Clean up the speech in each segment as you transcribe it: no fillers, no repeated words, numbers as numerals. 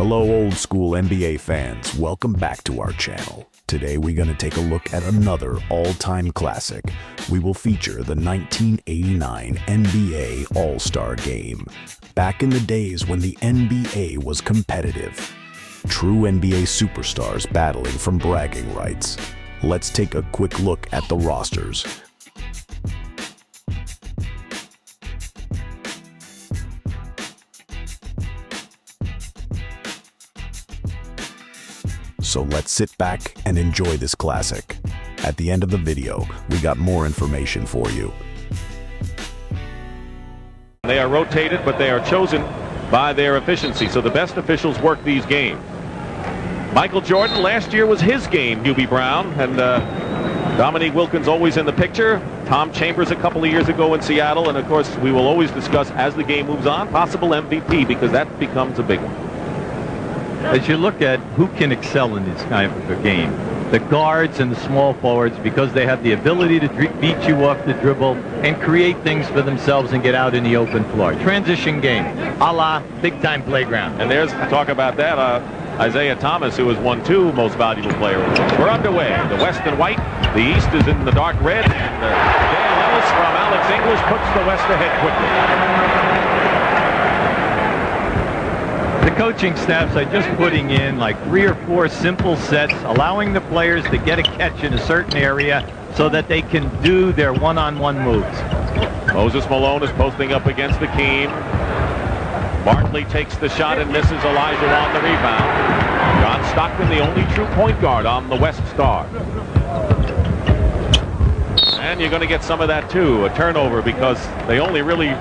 Hello old school NBA fans, welcome back to our channel. Today we're going to take a look at another all-time classic. We will feature the 1989 NBA All-Star Game. Back in the days when the NBA was competitive. True NBA superstars battling from bragging rights. Let's take a quick look at the rosters. So let's sit back and enjoy this classic. At the end of the video, we got more information for you. They are rotated, but they are chosen by their efficiency, so the best officials work these games. Michael Jordan, last year was his game, Hubie Brown, and Dominique Wilkins always in the picture. Tom Chambers a couple of years ago in Seattle, and of course we will always discuss as the game moves on, possible MVP, because that becomes a big one. As you look at who can excel in this kind of a game, the guards and the small forwards, because they have the ability to beat you off the dribble and create things for themselves and get out in the open floor. Transition game, a la big-time playground. And there's talk about that. Isaiah Thomas, who has won 2 Most Valuable Player awards. We're underway. The West in white, the East is in the dark red. Dale Ellis from Alex English puts the West ahead quickly. The coaching staffs are just putting in like 3 or 4 simple sets, allowing the players to get a catch in a certain area so that they can do their one-on-one moves. Moses Malone is posting up against the Keem. Barkley takes the shot and misses. Elijah on the rebound. John Stockton, the only true point guard on the West Star. And you're going to get some of that too, a turnover, because they only really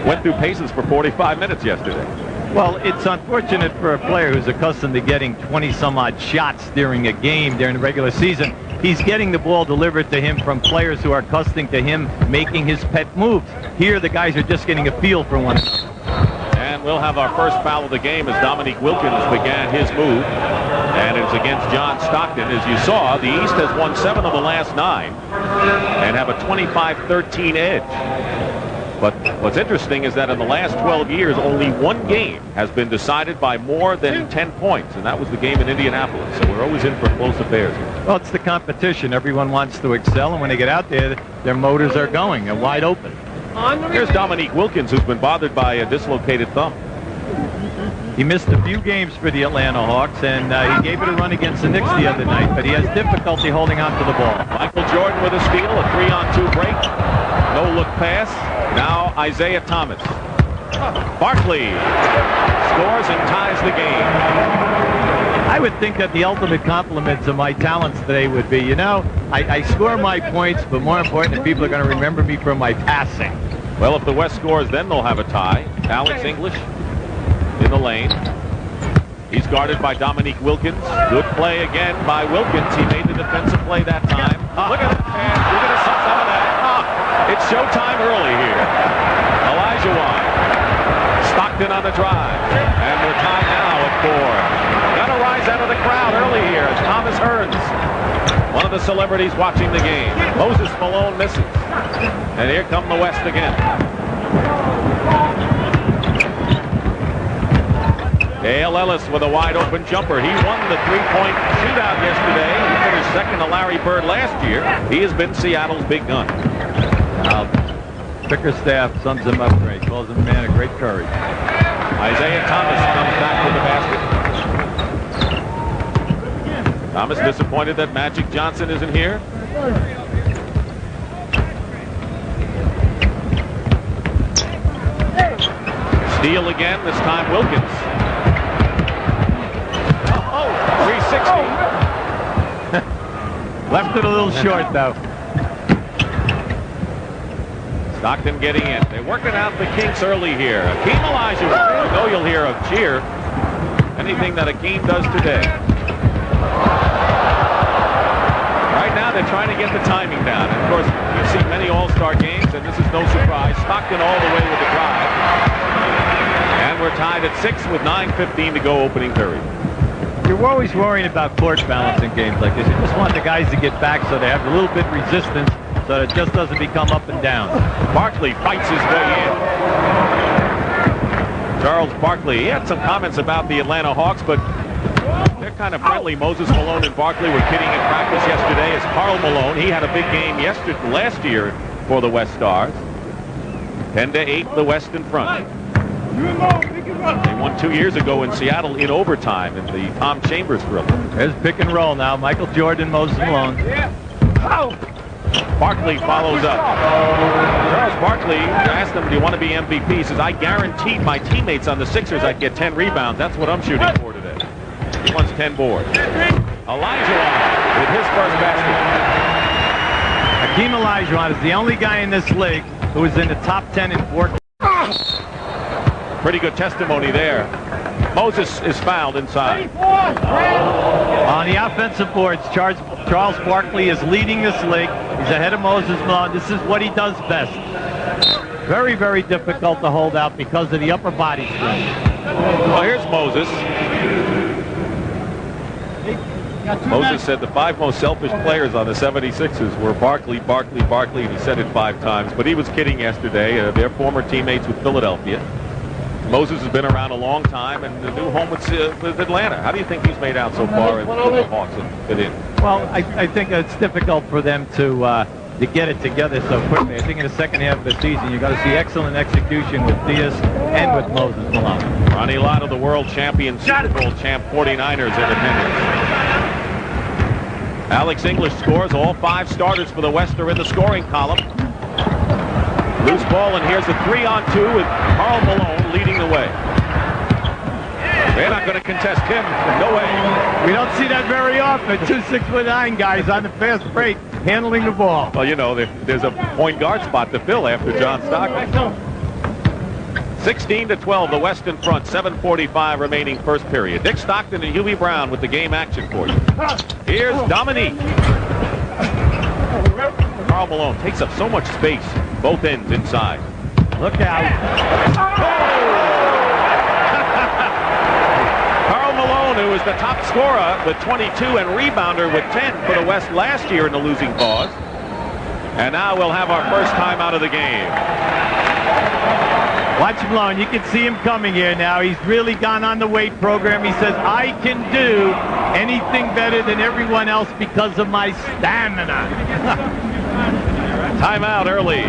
went through paces for 45 minutes yesterday. Well, it's unfortunate for a player who's accustomed to getting 20-some-odd shots during a game during the regular season. He's getting the ball delivered to him from players who are accustomed to him making his pet moves. Here, the guys are just getting a feel for one another. And we'll have our first foul of the game as Dominique Wilkins began his move. And it's against John Stockton. As you saw, the East has won 7 of the last 9 and have a 25-13 edge. But what's interesting is that in the last 12 years, only 1 game has been decided by more than 10 points, and that was the game in Indianapolis. So we're always in for close affairs here. Well, it's the competition. Everyone wants to excel, and when they get out there, their motors are going and wide open. Here's Dominique Wilkins, who's been bothered by a dislocated thumb. He missed a few games for the Atlanta Hawks, and he gave it a run against the Knicks the other night, but he has difficulty holding on to the ball. Michael Jordan with a steal, a 3-on-2 break. No-look pass. Now Isaiah Thomas. Barkley scores and ties the game. I would think that the ultimate compliment to my talents today would be, you know, I score my points, but more important, people are going to remember me for my passing. Well, if the West scores, then they'll have a tie. Alex English in the lane. He's guarded by Dominique Wilkins. Good play again by Wilkins. He made the defensive play that time. Look at it, and we're going to see some of that. It's showtime early here. Elijah Wan. Stockton on the drive. And we're tied now at 4. Got to rise out of the crowd early here as Thomas Hearns, one of the celebrities watching the game. Moses Malone misses. And here come the West again. Dale Ellis with a wide open jumper. He won the 3-point shootout yesterday. He finished second to Larry Bird last year. He has been Seattle's big gun. Bickerstaff sums him up great. Calls him a man of great courage. Isaiah Thomas comes back with the basket. Thomas disappointed that Magic Johnson isn't here. Steal again, this time Wilkins. 360. Left it a little short, though. Stockton getting in. They're working out the kinks early here. Akeem Olajuwon. I know you'll hear a cheer. Anything that Akeem does today. Right now they're trying to get the timing down. And of course, you see many All-Star games, and this is no surprise. Stockton all the way with the drive. And we're tied at 6 with 9:15 to go opening period. You're always worrying about court balance in games like this. You just want the guys to get back so they have a little bit of resistance so that it just doesn't become up and down. Barkley fights his way in. Charles Barkley. He had some comments about the Atlanta Hawks, but they're kind of friendly. Moses Malone and Barkley were kidding in practice yesterday as Karl Malone. He had a big game last year for the West Stars. 10-8, the West in front. They won 2 years ago in Seattle in overtime in the Tom Chambers thriller. There's pick and roll now. Michael Jordan, Moses Malone. Barkley follows up. Charles Barkley asked him, do you want to be MVP? He says, I guaranteed my teammates on the Sixers I'd get 10 rebounds. That's what I'm shooting for today. He wants 10 boards. Olajuwon with his first basket. Hakeem Olajuwon is the only guy in this league who is in the top 10 in 4. Pretty good testimony there. Moses is fouled inside. On the offensive boards, Charles Barkley is leading this league. He's ahead of Moses Malone. This is what he does best. Very, very difficult to hold out because of the upper body strength. Well, here's Moses. Moses said the 5 most selfish players on the 76ers were Barkley, and he said it 5 times. But he was kidding yesterday. They're former teammates with Philadelphia. Moses has been around a long time, and the new home with Atlanta. How do you think he's made out so far with the Hawks and fit in? Well, I think it's difficult for them to get it together so quickly. I think in the second half of the season, you've got to see excellent execution with Diaz and with Moses Malone. Ronnie Lott of the world champion, Super Bowl champ 49ers in attendance. Alex English scores. All 5 starters for the West are in the scoring column. Loose ball, and here's a 3-on-2 with Karl Malone leading the way. They're not going to contest him. No way. We don't see that very often. 2 6'9" guys on the fast break handling the ball. Well, you know, there's a point guard spot to fill after John Stockton. 16-12, the West in front. 7:45 remaining first period. Dick Stockton and Huey Brown with the game action for you. Here's Dominique. Karl Malone takes up so much space, both ends inside. Look out. Karl Malone, who was the top scorer with 22 and rebounder with 10 for the West last year in the losing cause. And now we'll have our first time out of the game. Watch Malone. You can see him coming here now. He's really gone on the weight program. He says, I can do anything better than everyone else because of my stamina. Timeout early.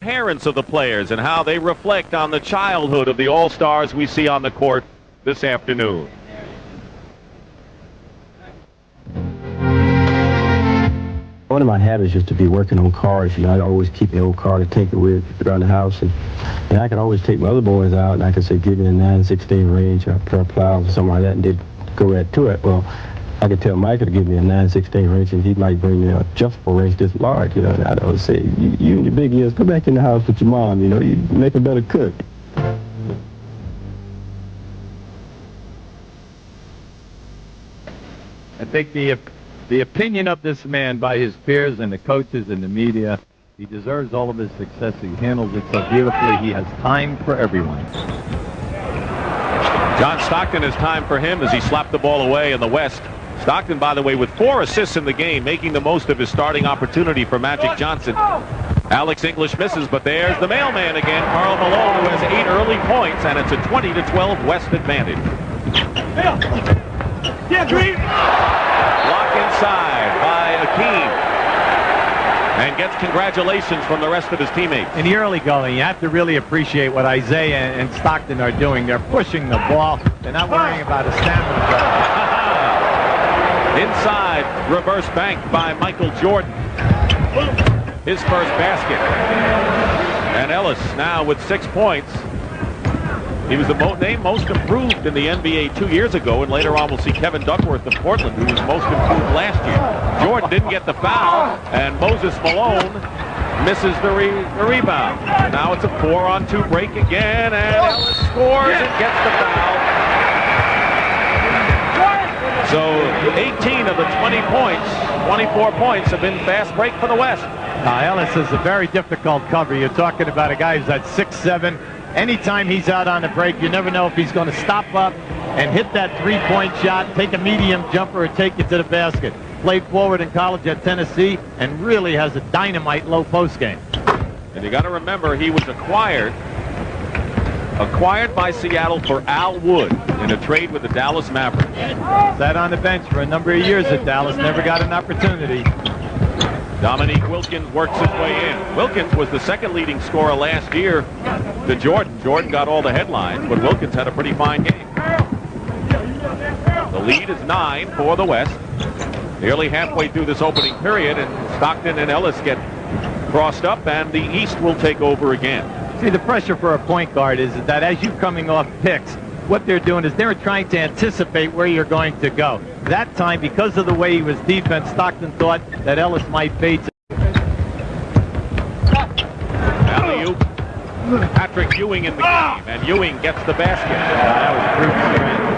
Parents of the players and how they reflect on the childhood of the All-Stars we see on the court this afternoon. One of my habits is to be working on cars. You know, I always keep an old car to tinker with around the house, and I can always take my other boys out, and I can say, give me a 9/16 range or a pair of plows or something like that, and they'd go right to it. Well, I could tell Michael to give me a 9/16 wrench, and he might bring me a adjustable wrench this large, you know. And I'd always say, you in your big years, go back in the house with your mom, you know, you make a better cook. I think the opinion of this man by his peers and the coaches and the media, he deserves all of his success. He handles it so beautifully. He has time for everyone. John Stockton has time for him as he slapped the ball away in the West. Stockton, by the way, with 4 assists in the game, making the most of his starting opportunity for Magic Johnson. Alex English misses, but there's the mailman again, Karl Malone, who has 8 early points, and it's a 20-12 West advantage. Block inside by Hakeem. And gets congratulations from the rest of his teammates. In the early going, you have to really appreciate what Isaiah and Stockton are doing. They're pushing the ball. They're not worrying about a stamina. Inside, reverse bank by Michael Jordan. His first basket. And Ellis now with 6 points. He was the named most improved in the NBA 2 years ago, and later on we'll see Kevin Duckworth of Portland, who was most improved last year. Jordan didn't get the foul, and Moses Malone misses the rebound. Now it's a 4-on-2 break again, and Ellis scores and gets the foul. So 18 of the 20 points, 24 points have been fast break for the West. Ellis is a very difficult cover. You're talking about a guy who's at 6'7". Anytime he's out on the break, you never know if he's going to stop up and hit that three-point shot, take a medium jumper, or take it to the basket. Played forward in college at Tennessee and really has a dynamite low post game. And you got to remember, he was acquired by Seattle for Al Wood in a trade with the Dallas Mavericks. Sat on the bench for a number of years at Dallas, never got an opportunity. Dominique Wilkins works his way in. Wilkins was the second leading scorer last year to Jordan. Jordan got all the headlines, but Wilkins had a pretty fine game. The lead is 9 for the West. Nearly halfway through this opening period, and Stockton and Ellis get crossed up, and the East will take over again. See, the pressure for a point guard is that as you're coming off picks, what they're doing is they're trying to anticipate where you're going to go. That time, because of the way he was defense, Stockton thought that Ellis might bait. Alley-oop. Patrick Ewing in the game, and Ewing gets the basket. That was brute.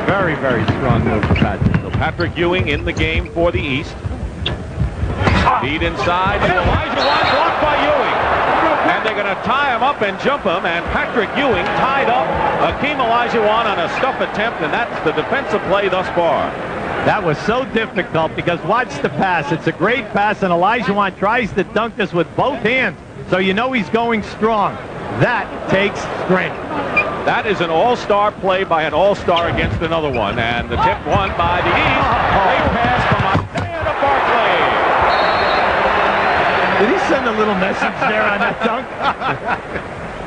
Very, very strong move for Patrick. So Patrick Ewing in the game for the East. Feed inside to Olajuwon, blocked by Ewing. And they're going to tie him up and jump him, and Patrick Ewing tied up Hakeem Olajuwon on a stuff attempt, and that's the defensive play thus far. That was so difficult because watch the pass. It's a great pass, and Olajuwon tries to dunk this with both hands, so you know he's going strong. That takes strength. That is an all-star play by an all-star against another one, and the tip won by the East. Great pass from Isaiah to Barkley. Did he send a little message there on that dunk?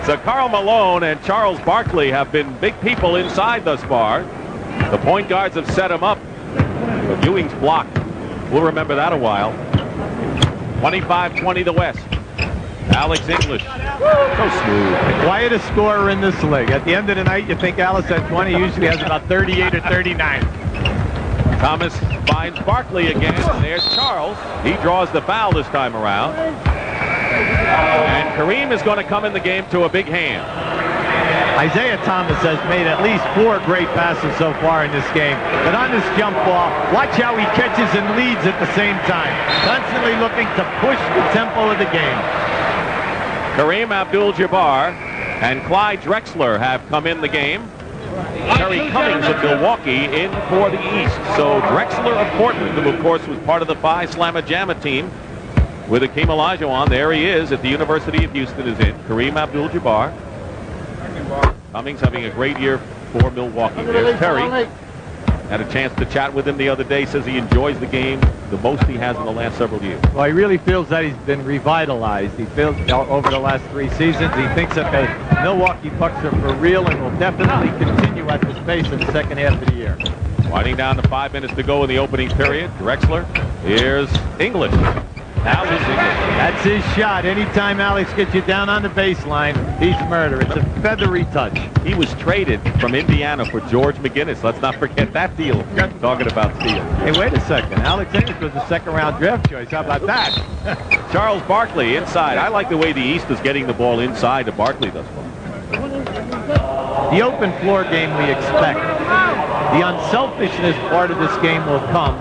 So Karl Malone and Charles Barkley have been big people inside thus far. The point guards have set him up, but Ewing's blocked. We'll remember that a while. 25-20 the West. Alex English. So smooth. The quietest scorer in this league. At the end of the night, you think Alice at 20 usually has about 38 or 39. Thomas finds Barkley again, and there's Charles. He draws the foul this time around. And Kareem is going to come in the game to a big hand. Isaiah Thomas has made at least 4 great passes so far in this game. But on this jump ball, watch how he catches and leads at the same time. Constantly looking to push the tempo of the game. Kareem Abdul-Jabbar and Clyde Drexler have come in the game. Terry Cummings of Milwaukee in for the East. So Drexler of Portland, who of course was part of the Phi Slamma Jamma team with Hakeem Olajuwon. There he is at the University of Houston is in. Kareem Abdul-Jabbar. Cummings having a great year for Milwaukee. There's Terry. Had a chance to chat with him the other day. Says he enjoys the game the most he has in the last several years. Well, he really feels that he's been revitalized. He feels over the last 3 seasons. He thinks that the Milwaukee Bucks are for real and will definitely continue at this pace in the second half of the year. Winding down to 5 minutes to go in the opening period. Drexler. Here's English. Alex English. That's his shot. Anytime Alex gets you down on the baseline, he's murder. It's a feathery touch. He was traded from Indiana for George McGinnis. Let's not forget that deal. Talking about steal. Hey, wait a second. Alex English was a second-round draft choice. How about that? Charles Barkley inside. I like the way the East is getting the ball inside to Barkley thus far. The open floor game we expect. The unselfishness part of this game will come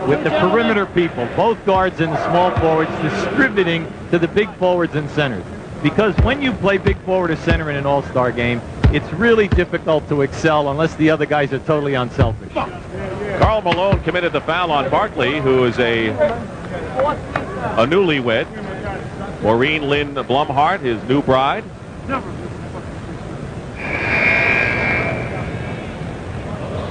with the perimeter people, both guards and the small forwards, distributing to the big forwards and centers. Because when you play big forward or center in an all-star game, it's really difficult to excel unless the other guys are totally unselfish. Karl Malone committed the foul on Barkley, who is a newlywed. Maureen Lynn Blumhart, his new bride.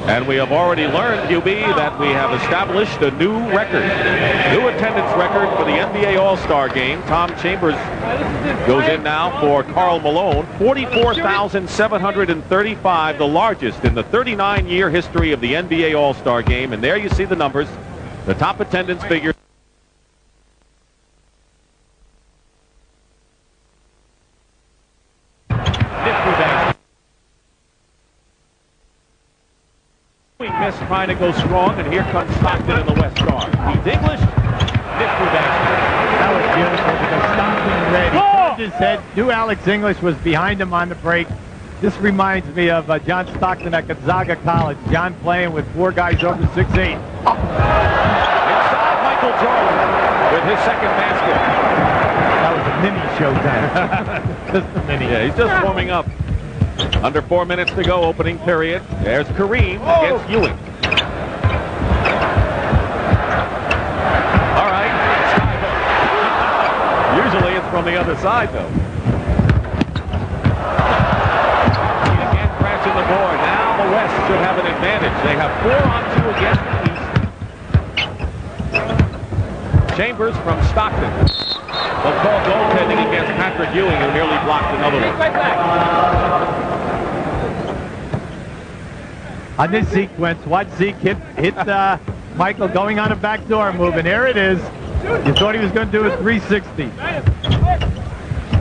And we have already learned, QB, that we have established a new record, new attendance record for the NBA All-Star Game. Tom Chambers goes in now for Karl Malone. 44,735, the largest in the 39-year history of the NBA All-Star Game. And there you see the numbers, the top attendance figures. Miss trying to go strong, and here comes Stockton in the West guard. He's English. That was beautiful because Stockton read. He turned his head. Knew Alex English was behind him on the break. This reminds me of John Stockton at Gonzaga College. John playing with 4 guys over 6'8". Inside Michael Jordan with his second basket. That was a mini showtime. Just a mini. Yeah, he's just warming up. Under 4 minutes to go, opening period. There's Kareem against Ewing. All right. Usually it's from the other side, though. West should have an advantage. They have 4-on-2 against the East. Chambers from Stockton. They'll call goaltending against Patrick Ewing, who nearly blocked another one. On this sequence, watch Zeke hit Michael going on a backdoor move, and there it is. You thought he was going to do a 360.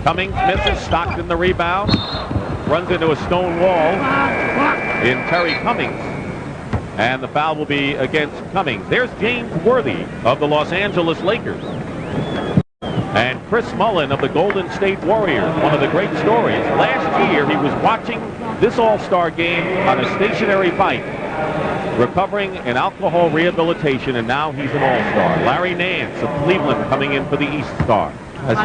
Cummings misses. Stockton the rebound. Runs into a stone wall in Terry Cummings. And the foul will be against Cummings. There's James Worthy of the Los Angeles Lakers. And Chris Mullin of the Golden State Warriors. One of the great stories. Last year, he was watching this All-Star game on a stationary bike, recovering in alcohol rehabilitation, and now he's an All-Star. Larry Nance of Cleveland coming in for the East Star.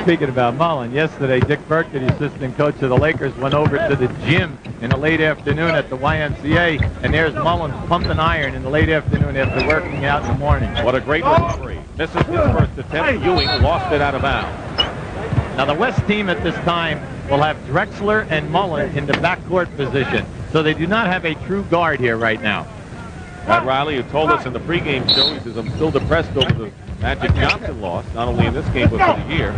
Speaking about Mullin, yesterday Dick Burke, the assistant coach of the Lakers, went over to the gym in the late afternoon at the YMCA, and there's Mullin pumping iron in the late afternoon after working out in the morning. What a great recovery. Misses his first attempt. Ewing lost it out of bounds. Now the West team at this time will have Drexler and Mullin in the backcourt position, so they do not have a true guard here right now. Pat Riley, who told us in the pregame show, he says, I'm still depressed over the Magic Johnson loss, not only in this game but for the year.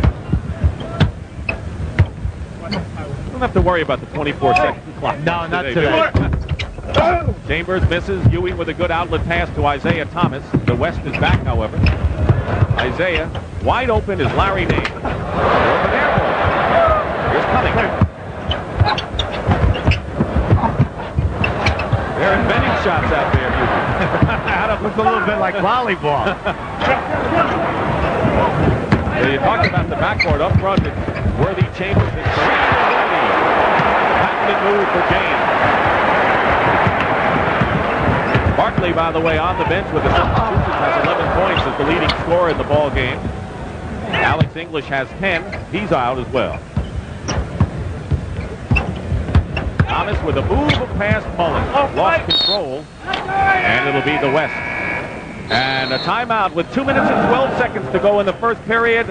Don't have to worry about the 24-second clock. No, not today. Chambers misses. Ewing with a good outlet pass to Isaiah Thomas. The West is back, however. Isaiah, wide open is Larry Nance. Over there. Here's Cummings. They're inventing shots out there, Ewing. That looks a little bit like volleyball. So you talked about the backcourt up front. It's Worthy, Chambers, and Worthy. Patented move for James. Barkley, by the way, on the bench with the substitutions, has 11 points as the leading scorer in the ball game. Alex English has 10. He's out as well. Thomas with a move past Mullin. Lost control, and it'll be the West. And a timeout with 2 minutes and 12 seconds to go in the first period.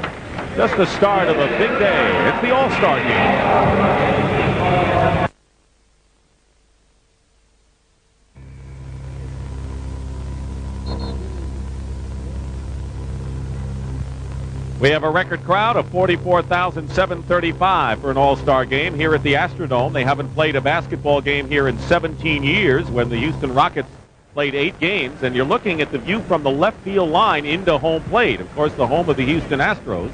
Just the start of a big day. It's the All-Star game. We have a record crowd of 44,735 for an All-Star game here at the Astrodome. They haven't played a basketball game here in 17 years when the Houston Rockets played 8 games. And you're looking at the view from the left field line into home plate. Of course, the home of the Houston Astros.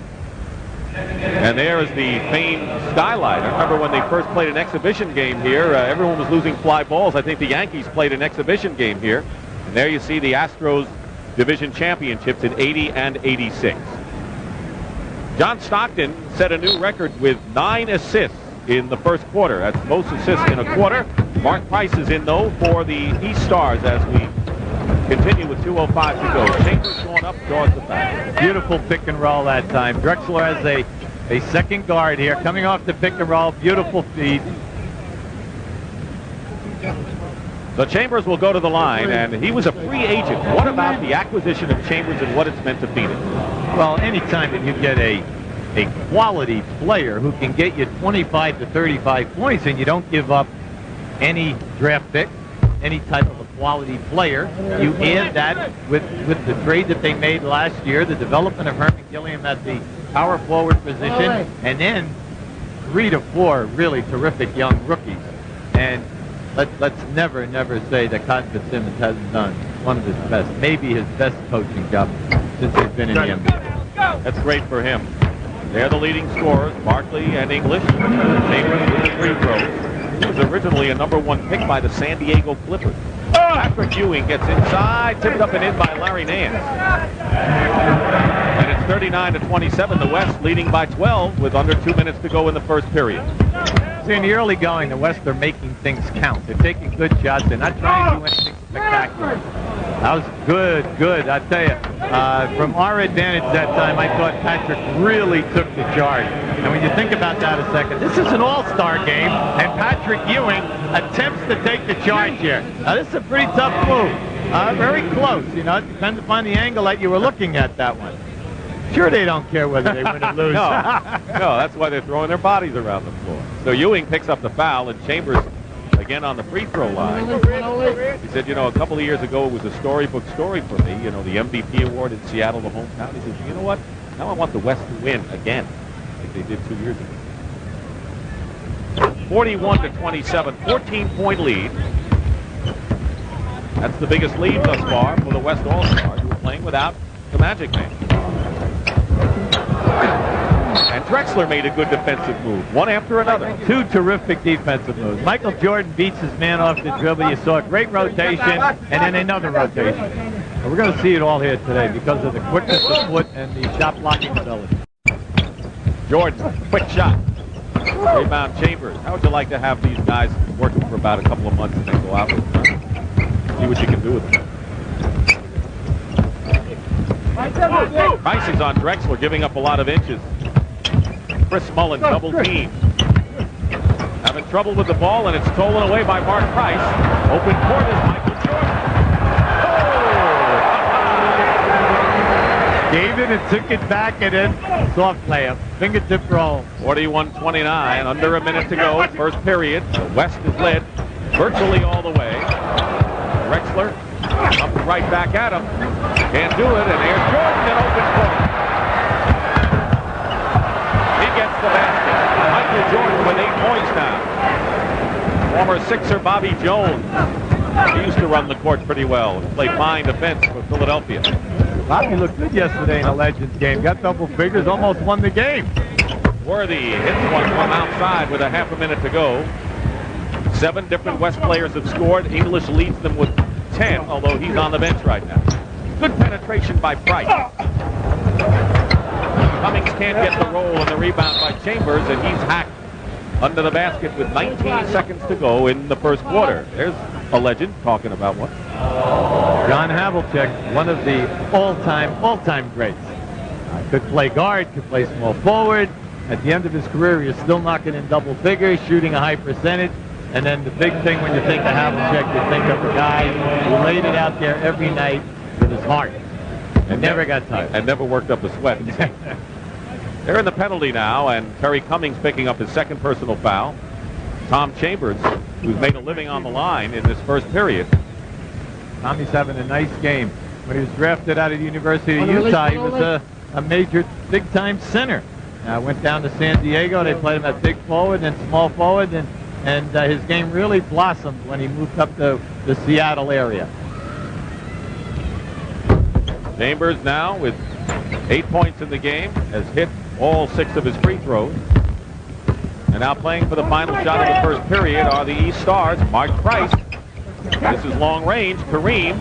And there is the famed skylight. I remember when they first played an exhibition game here, everyone was losing fly balls. I think the Yankees played an exhibition game here. And there you see the Astros division championships in 80 and 86. John Stockton set a new record with 9 assists in the first quarter. That's most assists in a quarter. Mark Price is in, though, for the East Stars as we continue with 2:05 to go. Chambers going up, draws the foul. Beautiful pick and roll that time. Drexler has a second guard here. Coming off the pick and roll, beautiful feed. So Chambers will go to the line, and he was a free agent. What about the acquisition of Chambers and what it's meant to Phoenix? Well, anytime that you get a quality player who can get you 25 to 35 points and you don't give up any draft pick, any type of a quality player, you add that with the trade that they made last year, the development of Herman Gilliam at the power forward position, and then 3 to 4 really terrific young rookies. And let's never say that Cotton Fitzsimmons hasn't done one of his best, maybe his best coaching job since he's been in the NBA. That's great for him. They're the leading scorers, Barkley and English. Chambers with the free throws. He was originally a #1 pick by the San Diego Clippers. Patrick Ewing gets inside, tipped up and in by Larry Nance. And it's 39 to 27. The West leading by 12 with under 2 minutes to go in the first period. See, in the early going, the West are making things count. They're taking good shots. They're not trying to do anything spectacular. That was good. I tell you, from our advantage that time, I thought Patrick really took the charge. And when you think about that a second, this is an all-star game, and Patrick Ewing attempts to take the charge here. Now, this is a pretty tough move. Very close, you know. It depends upon the angle that you were looking at that one. Sure, they don't care whether they win or lose. No, that's why they're throwing their bodies around the floor. So Ewing picks up the foul, and Chambers, like again on the free throw line. He said, you know, a couple of years ago it was a storybook story for me, you know, the MVP award in Seattle, the hometown. He says, you know what? Now I want the West to win again, like they did 2 years ago. 41-27, 14-point lead. That's the biggest lead thus far for the West All-Stars, who are playing without the Magic Man. And Drexler made a good defensive move, one after another. Two terrific defensive moves. Michael Jordan beats his man off the dribble. You saw a great rotation and then another rotation. And we're going to see it all here today because of the quickness of foot and the shot blocking ability. Jordan, quick shot. Rebound Chambers. How would you like to have these guys working for about a couple of months and then go out with them? See what you can do with them. Price is on Drexler, giving up a lot of inches. Chris Mullen double team. Having trouble with the ball, and it's stolen away by Mark Price. Open court is Michael Jordan. Oh! Gave it and took it back and then soft layup. Fingertip roll. 41-29, under a minute to go. First period. The West is led virtually all the way. Drexler up right back at him. Can't do it, and there's Jordan in open court. He gets the basket. Michael Jordan with 8 points now. Former Sixer Bobby Jones. He used to run the court pretty well. Played fine defense for Philadelphia. Bobby looked good yesterday in a Legends game. Got double figures, almost won the game. Worthy hits one from outside with a half a minute to go. 7 different West players have scored. English leads them with 10, although he's on the bench right now. Good penetration by Price. Cummings can't get the roll and the rebound by Chambers, and he's hacked under the basket with 19 seconds to go in the first quarter. There's a legend talking about one. John Havlicek, one of the all-time greats. Could play guard, could play small forward. At the end of his career, he was still knocking in double figures, shooting a high percentage. And then the big thing when you think of Havlicek, you think of a guy who laid it out there every night with his heart and never got tired. And never worked up a sweat. They're in the penalty now, and Terry Cummings picking up his second personal foul. Tom Chambers, who's made a living on the line in this first period. Tommy's having a nice game. When he was drafted out of the University of Utah, he was a major big-time center. Went down to San Diego. They played him at big forward and small forward, and his game really blossomed when he moved up to the Seattle area. Chambers now with 8 points in the game, has hit all 6 of his free throws. And now playing for the final shot of the first period are the East Stars. Mark Price. This is long range. Kareem.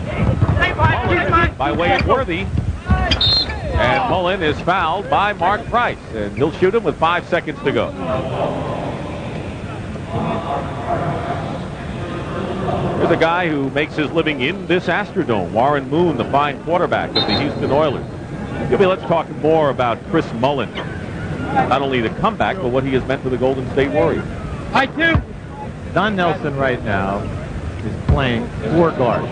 Mullen by way of Worthy. And Mullen is fouled by Mark Price. And he'll shoot him with 5 seconds to go. Here's a guy who makes his living in this Astrodome. Warren Moon, the fine quarterback of the Houston Oilers. Gibby, let's talk more about Chris Mullen. Not only the comeback, but what he has meant to the Golden State Warriors. I do. Don Nelson right now is playing 4 guards.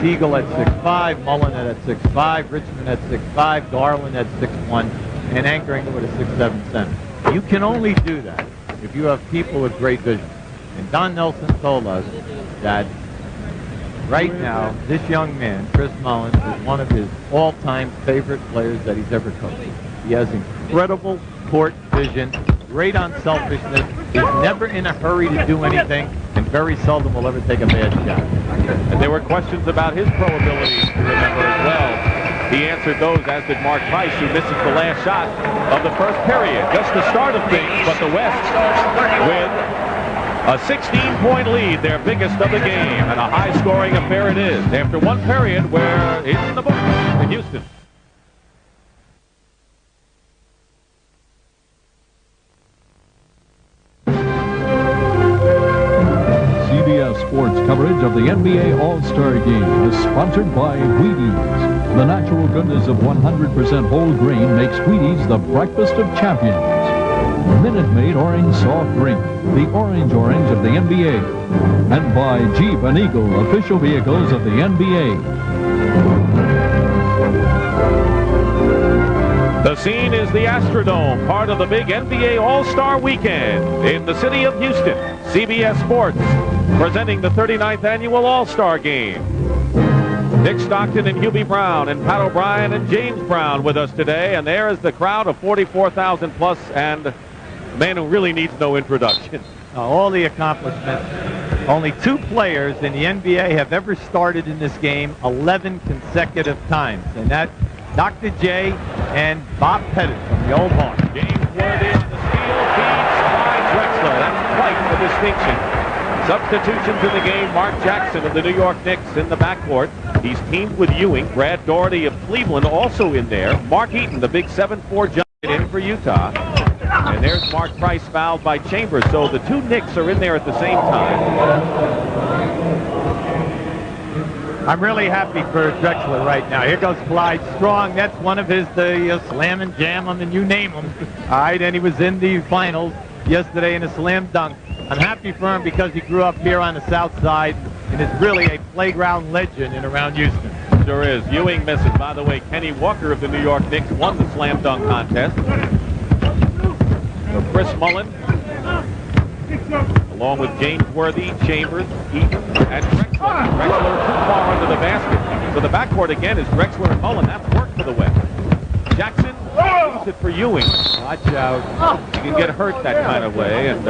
Siegel at 6'5", Mullen at 6'5", Richmond at 6'5", Garland at 6'1", and anchoring with a 6'7" center. You can only do that if you have people with great vision. And Don Nelson told us that right now, this young man, Chris Mullen, is one of his all-time favorite players that he's ever coached. He has incredible court vision, great unselfishness. He's never in a hurry to do anything, and very seldom will ever take a bad shot. And there were questions about his pro abilities to remember as well. He answered those, as did Mark Price, who misses the last shot of the first period. Just the start of things, but the West with a 16-point lead, their biggest of the game, and a high-scoring affair it is after one period where it's in the books in Houston. CBS Sports coverage of the NBA All-Star Game is sponsored by Wheaties. The natural goodness of 100% whole grain makes Wheaties the breakfast of champions. Minute Maid Orange Soft Drink, the orange of the NBA. And by Jeep and Eagle, official vehicles of the NBA. The scene is the Astrodome, part of the big NBA All-Star Weekend in the city of Houston. CBS Sports Presenting the 39th Annual All-Star Game. Dick Stockton and Hubie Brown and Pat O'Brien and James Brown with us today. And there is the crowd of 44,000 plus, and a man who really needs no introduction. All the accomplishments. Only 2 players in the NBA have ever started in this game 11 consecutive times, and that's Dr. J and Bob Pettit from the old Hawks. James Worthy on the steal, feeds by Drexler. That's quite a distinction. Substitutions in the game. Mark Jackson of the New York Knicks in the backcourt. He's teamed with Ewing. Brad Daugherty of Cleveland also in there. Mark Eaton, the big 7'4" giant, in for Utah. And there's Mark Price fouled by Chambers. So the 2 Knicks are in there at the same time. I'm really happy for Drexler right now. Here goes Clyde Strong. That's one of his, the slam and jam them and you name them. All right, and he was in the finals yesterday in a slam dunk. I'm happy for him because he grew up here on the south side and is really a playground legend in around Houston. Sure is. Ewing misses. By the way, Kenny Walker of the New York Knicks won the slam dunk contest. So Chris Mullen, along with James Worthy, Chambers, Eaton, and Drexler. Drexler too far under the basket. So the backcourt again is Drexler and Mullen. That's work for the West. Jackson leaves it for Ewing. Watch out. You can get hurt that kind of way. And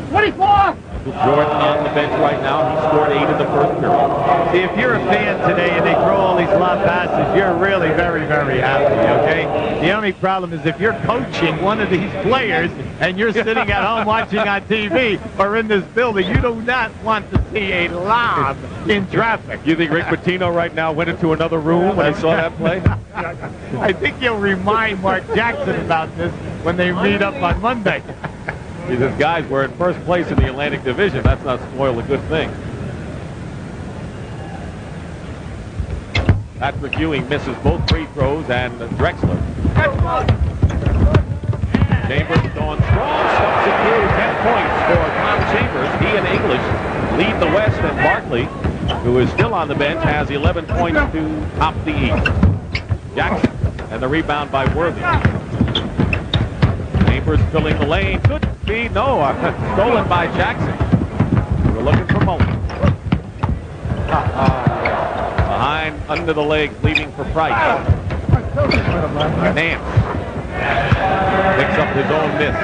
24! Jordan on the bench right now. He scored 8 in the first period. See, if you're a fan today and they throw all these lob passes, you're really very, very happy, okay? The only problem is if you're coaching one of these players and you're sitting at home watching on TV or in this building, you do not want to see a lob in traffic. You think Rick Pitino right now went into another room when he saw that play? I think he'll remind Mark Jackson about this when they meet up on Monday. He says, guys, we're in first place in the Atlantic Division. That's not spoil a good thing. Patrick Ewing misses both free throws, and Drexler. Chambers going strong, stuffs it through. 10 points for Tom Chambers. He and English lead the West, and Barkley, who is still on the bench, has 11 points to top the East. Jackson, and the rebound by Worthy. Chambers filling the lane. Good feed. No, stolen by Jackson. We're looking for Mullen. Behind, under the legs, leaving for Price. Nance picks up his own miss.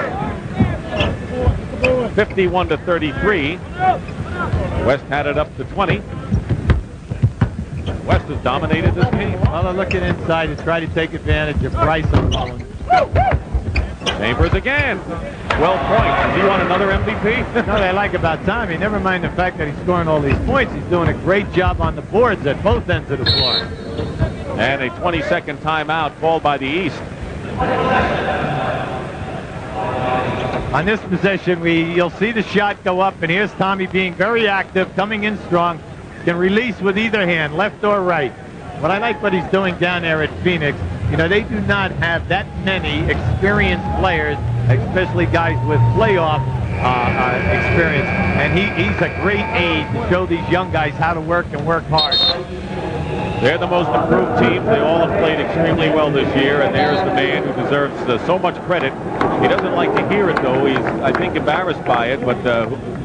51-33. West had it up to 20. West has dominated this game. Well, they're looking inside to try to take advantage of Price and Mullen. Chambers again. 12 points. Does he want another MVP? No, they like about Tommy. Never mind the fact that he's scoring all these points. He's doing a great job on the boards at both ends of the floor. And a 20-second timeout called by the East. On this possession, you'll see the shot go up, and here's Tommy being very active, coming in strong. Can release with either hand, left or right. What I like what he's doing down there at Phoenix, you know, they do not have that many experienced players, especially guys with playoff experience. And he's a great aid to show these young guys how to work and work hard. They're the most improved team. They all have played extremely well this year, and there's the man who deserves so much credit. He doesn't like to hear it, though. He's, I think, embarrassed by it, but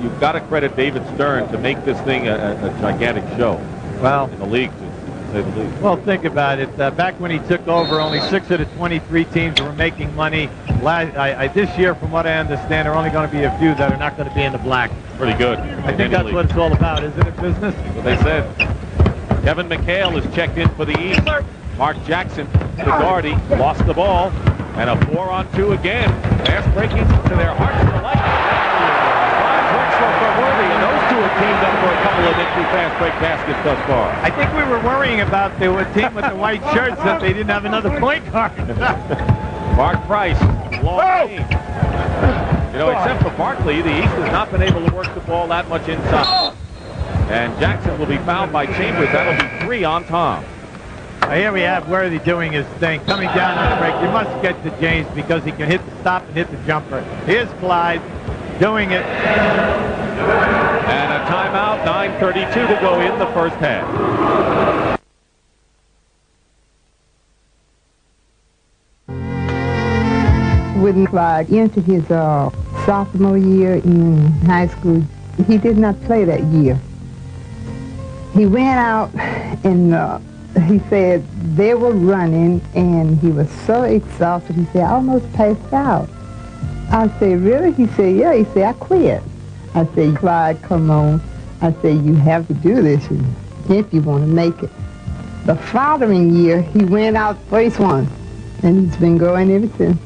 you've got to credit David Stern to make this thing a gigantic show. Well, in the league, to say the least. Well, think about it. Back when he took over, only 6 of the 23 teams were making money. This year, from what I understand, there are only going to be a few that are not going to be in the black. Pretty good. I think that's what it's all about, isn't it, business? That's what they said. Kevin McHale is checked in for the East. Mark Jackson to Daugherty, lost the ball, and a 4-on-2 again. Fast breaking to their hearts and delight. Drexler for Worthy, and those two have teamed up for a couple of victory fast break baskets thus far. I think we were worrying about the team with the white shirts that they didn't have another point guard. Mark Price, long game. You know, except for Barkley, the East has not been able to work the ball that much inside. And Jackson will be fouled by Chambers. That'll be 3 on Tom. Here we have Worthy doing his thing, coming down on the break. You must get to James because he can hit the stop and hit the jumper. Here's Clyde doing it. And a timeout, 9:32 to go in the first half. When Clyde entered his sophomore year in high school, he did not play that year. He went out and he said they were running, and he was so exhausted. He said, I almost passed out. I said, really? He said, yeah. He said, I quit. I said, Clyde, come on. I said, you have to do this if you want to make it. The following year, he went out first one, and he's been going ever since.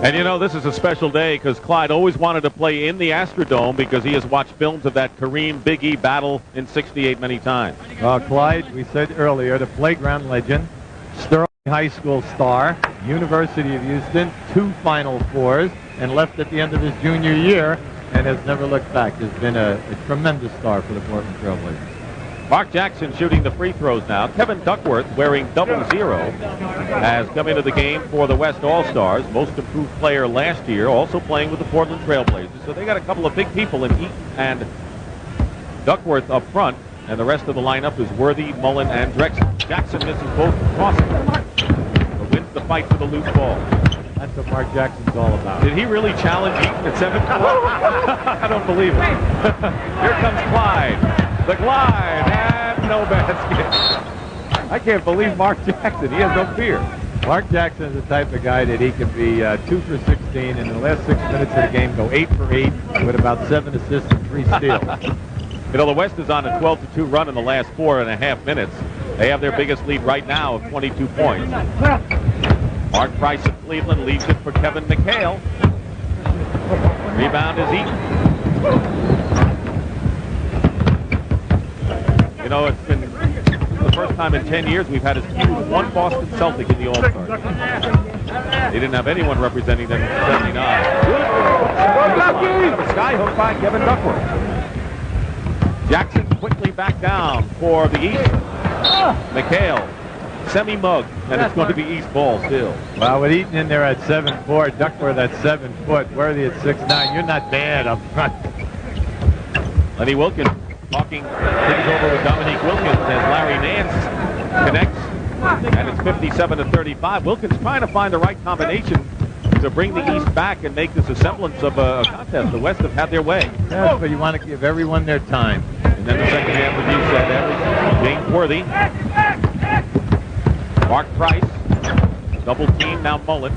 And you know, this is a special day because Clyde always wanted to play in the Astrodome because he has watched films of that Kareem Big E battle in '68 many times. Clyde, we said earlier, the playground legend, Sterling High School star, University of Houston, 2 Final Fours, and left at the end of his junior year and has never looked back. Has been a tremendous star for the Portland Trail Blazers. Mark Jackson shooting the free throws now. Kevin Duckworth, wearing 00, has come into the game for the West All-Stars. Most improved player last year, also playing with the Portland Trail Blazers. So they got a couple of big people in Eaton and Duckworth up front. And the rest of the lineup is Worthy, Mullen, and Drexler. Jackson misses both crosses, but wins the fight for the loose ball. That's what Mark Jackson's all about. Did he really challenge Eaton at 7? I don't believe it. Here comes Clyde. The glide, and no basket. I can't believe Mark Jackson. He has no fear. Mark Jackson is the type of guy that he can be 2 for 16, and in the last 6 minutes of the game go 8 for 8 with about 7 assists and 3 steals. You know, the West is on a 12-2 run in the last 4.5 minutes. They have their biggest lead right now of 22 points. Mark Price of Cleveland leads it for Kevin McHale. Rebound is Eaton. You know, it's been the first time in 10 years we've had as few as 1 Boston Celtic in the All-Star. They didn't have anyone representing them in 79. Good. Skyhook by Kevin Duckworth. Jackson quickly back down for the East. McHale, semi-mug, and it's going to be East ball still. Well, with Eaton in there at 7'4", Duckworth at 7 foot, Worthy at 6'9", you're not bad up front. Lenny Wilkins talking things over with Dominique Wilkins as Larry Nance connects, and it's 57-35. Wilkins trying to find the right combination to bring the East back and make this a semblance of a contest. The West have had their way. Yes, but you want to give everyone their time. And then the second half, as you said, that was James Worthy. Mark Price, double team, now Mullen.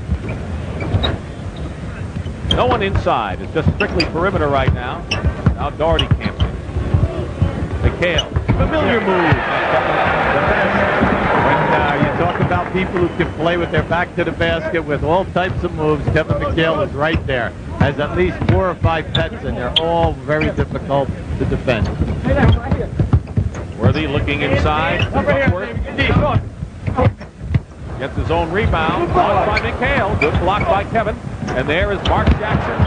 No one inside. It's just strictly perimeter right now. Now Doherty camps it. McHale, familiar move. When you talk about people who can play with their back to the basket with all types of moves, Kevin McHale is right there. Has at least 4 or 5 pets, and they're all very difficult to defend. Worthy looking inside. Gets his own rebound. Blocked by McHale. Good block by Kevin. And there is Mark Jackson.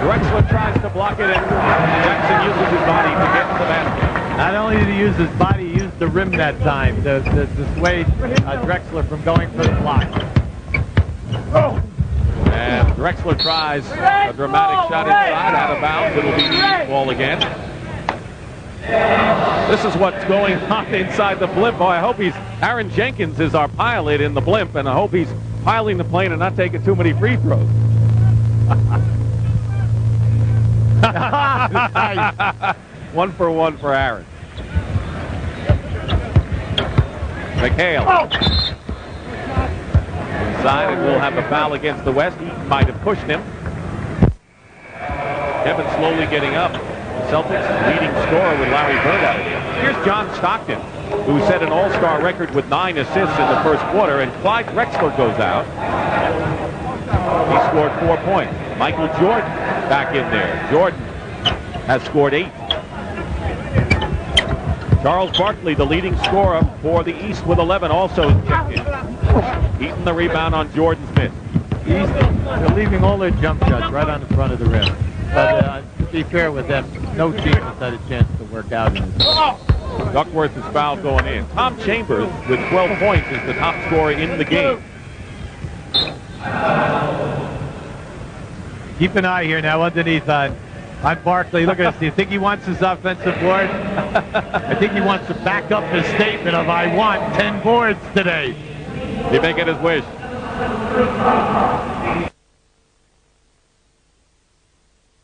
Drexler tries to block it, and Jackson uses his body to get to the basket. Not only did he use his body, he used the rim that time to dissuade Drexler from going for the block. And Drexler tries a dramatic shot inside, out of bounds. It'll be the East ball again. This is what's going on inside the blimp. Oh, I hope Aaron Jenkins is our pilot in the blimp, and I hope he's piloting the plane and not taking too many free throws. Nice. 1 for 1 for Aaron. McHale. Inside, and we'll have a foul against the West. He might have pushed him. Kevin slowly getting up. Celtics leading scorer with Larry Bird out of here. Here's John Stockton, who set an all-star record with 9 assists in the first quarter, and Clyde Drexler goes out. He scored 4 points. Michael Jordan back in there. Jordan has scored 8. Charles Barkley, the leading scorer for the East with 11, also checked in. Eaton the rebound on Jordan's miss. They're leaving all their jump shots right on the front of the rim. But to be fair with them, no team has had a chance to work out in this. Duckworth is fouled going in. Tom Chambers with 12 points is the top scorer in the game. Keep an eye here now underneath on Barkley. Look at this. Do you think he wants his offensive board? I think he wants to back up his statement of I want 10 boards today. He may get his wish.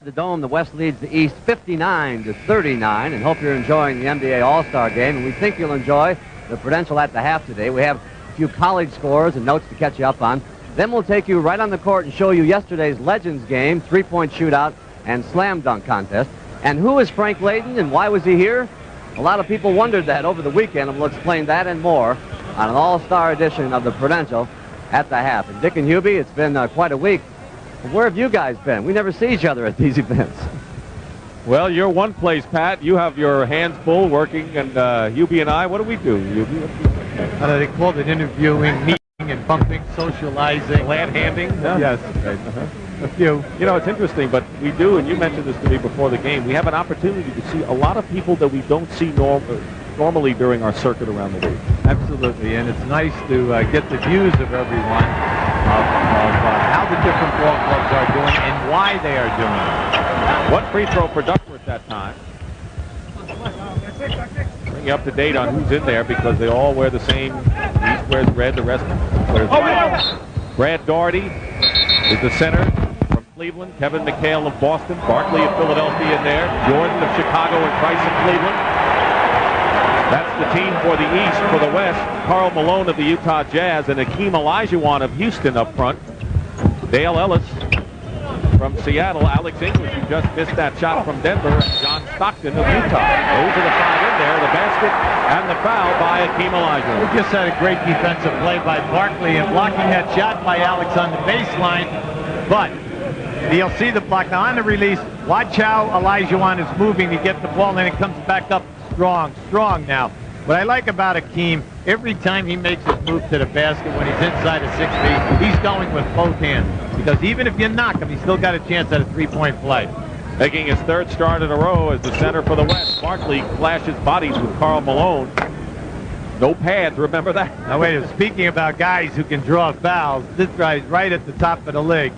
The Dome, the West leads the East 59-39, and hope you're enjoying the NBA All-Star Game. And we think you'll enjoy the Prudential at the half today. We have a few college scores and notes to catch you up on. Then we'll take you right on the court and show you yesterday's Legends game, three-point shootout, and slam dunk contest. And who is Frank Layden and why was he here? A lot of people wondered that over the weekend, and we'll explain that and more on an all-star edition of the Prudential at the half. And Dick and Hubie, it's been quite a week. Where have you guys been? We never see each other at these events. Well, you're one place, Pat. You have your hands full working, and Hubie and I, what do we do, Hubie? They called it interviewing, meeting, and bumping, socializing. Land handing? Yeah. Yes. A few. You know, it's interesting, but we do, and you mentioned this to me before the game, we have an opportunity to see a lot of people that we don't see normally during our circuit around the league. Absolutely, and it's nice to get the views of everyone of how the different ball clubs are doing and why they are doing it. One free throw for Duckworth that time. Bring you up to date on who's in there because they all wear the same. East wears red, the rest wears white. Brad Daugherty is the center from Cleveland. Kevin McHale of Boston. Barkley of Philadelphia in there. Jordan of Chicago and Price of Cleveland. That's the team for the East. For the West, Karl Malone of the Utah Jazz and Hakeem Olajuwon of Houston up front. Dale Ellis from Seattle. Alex English, who just missed that shot from Denver. And John Stockton of Utah. Those are the five in there. The basket and the foul by Hakeem Olajuwon. We just had a great defensive play by Barkley and blocking that shot by Alex on the baseline. But you'll see the block. Now on the release, watch how Olajuwon is moving to get the ball, and it comes back up strong now. What I like about Hakeem, every time he makes his move to the basket when he's inside of 6 feet, he's going with both hands. Because even if you knock him, he's still got a chance at a three-point play. Making his third start in a row as the center for the West. Barkley flashes bodies with Karl Malone. No pads, remember that? Now wait a minute, speaking about guys who can draw fouls, this guy's right at the top of the league.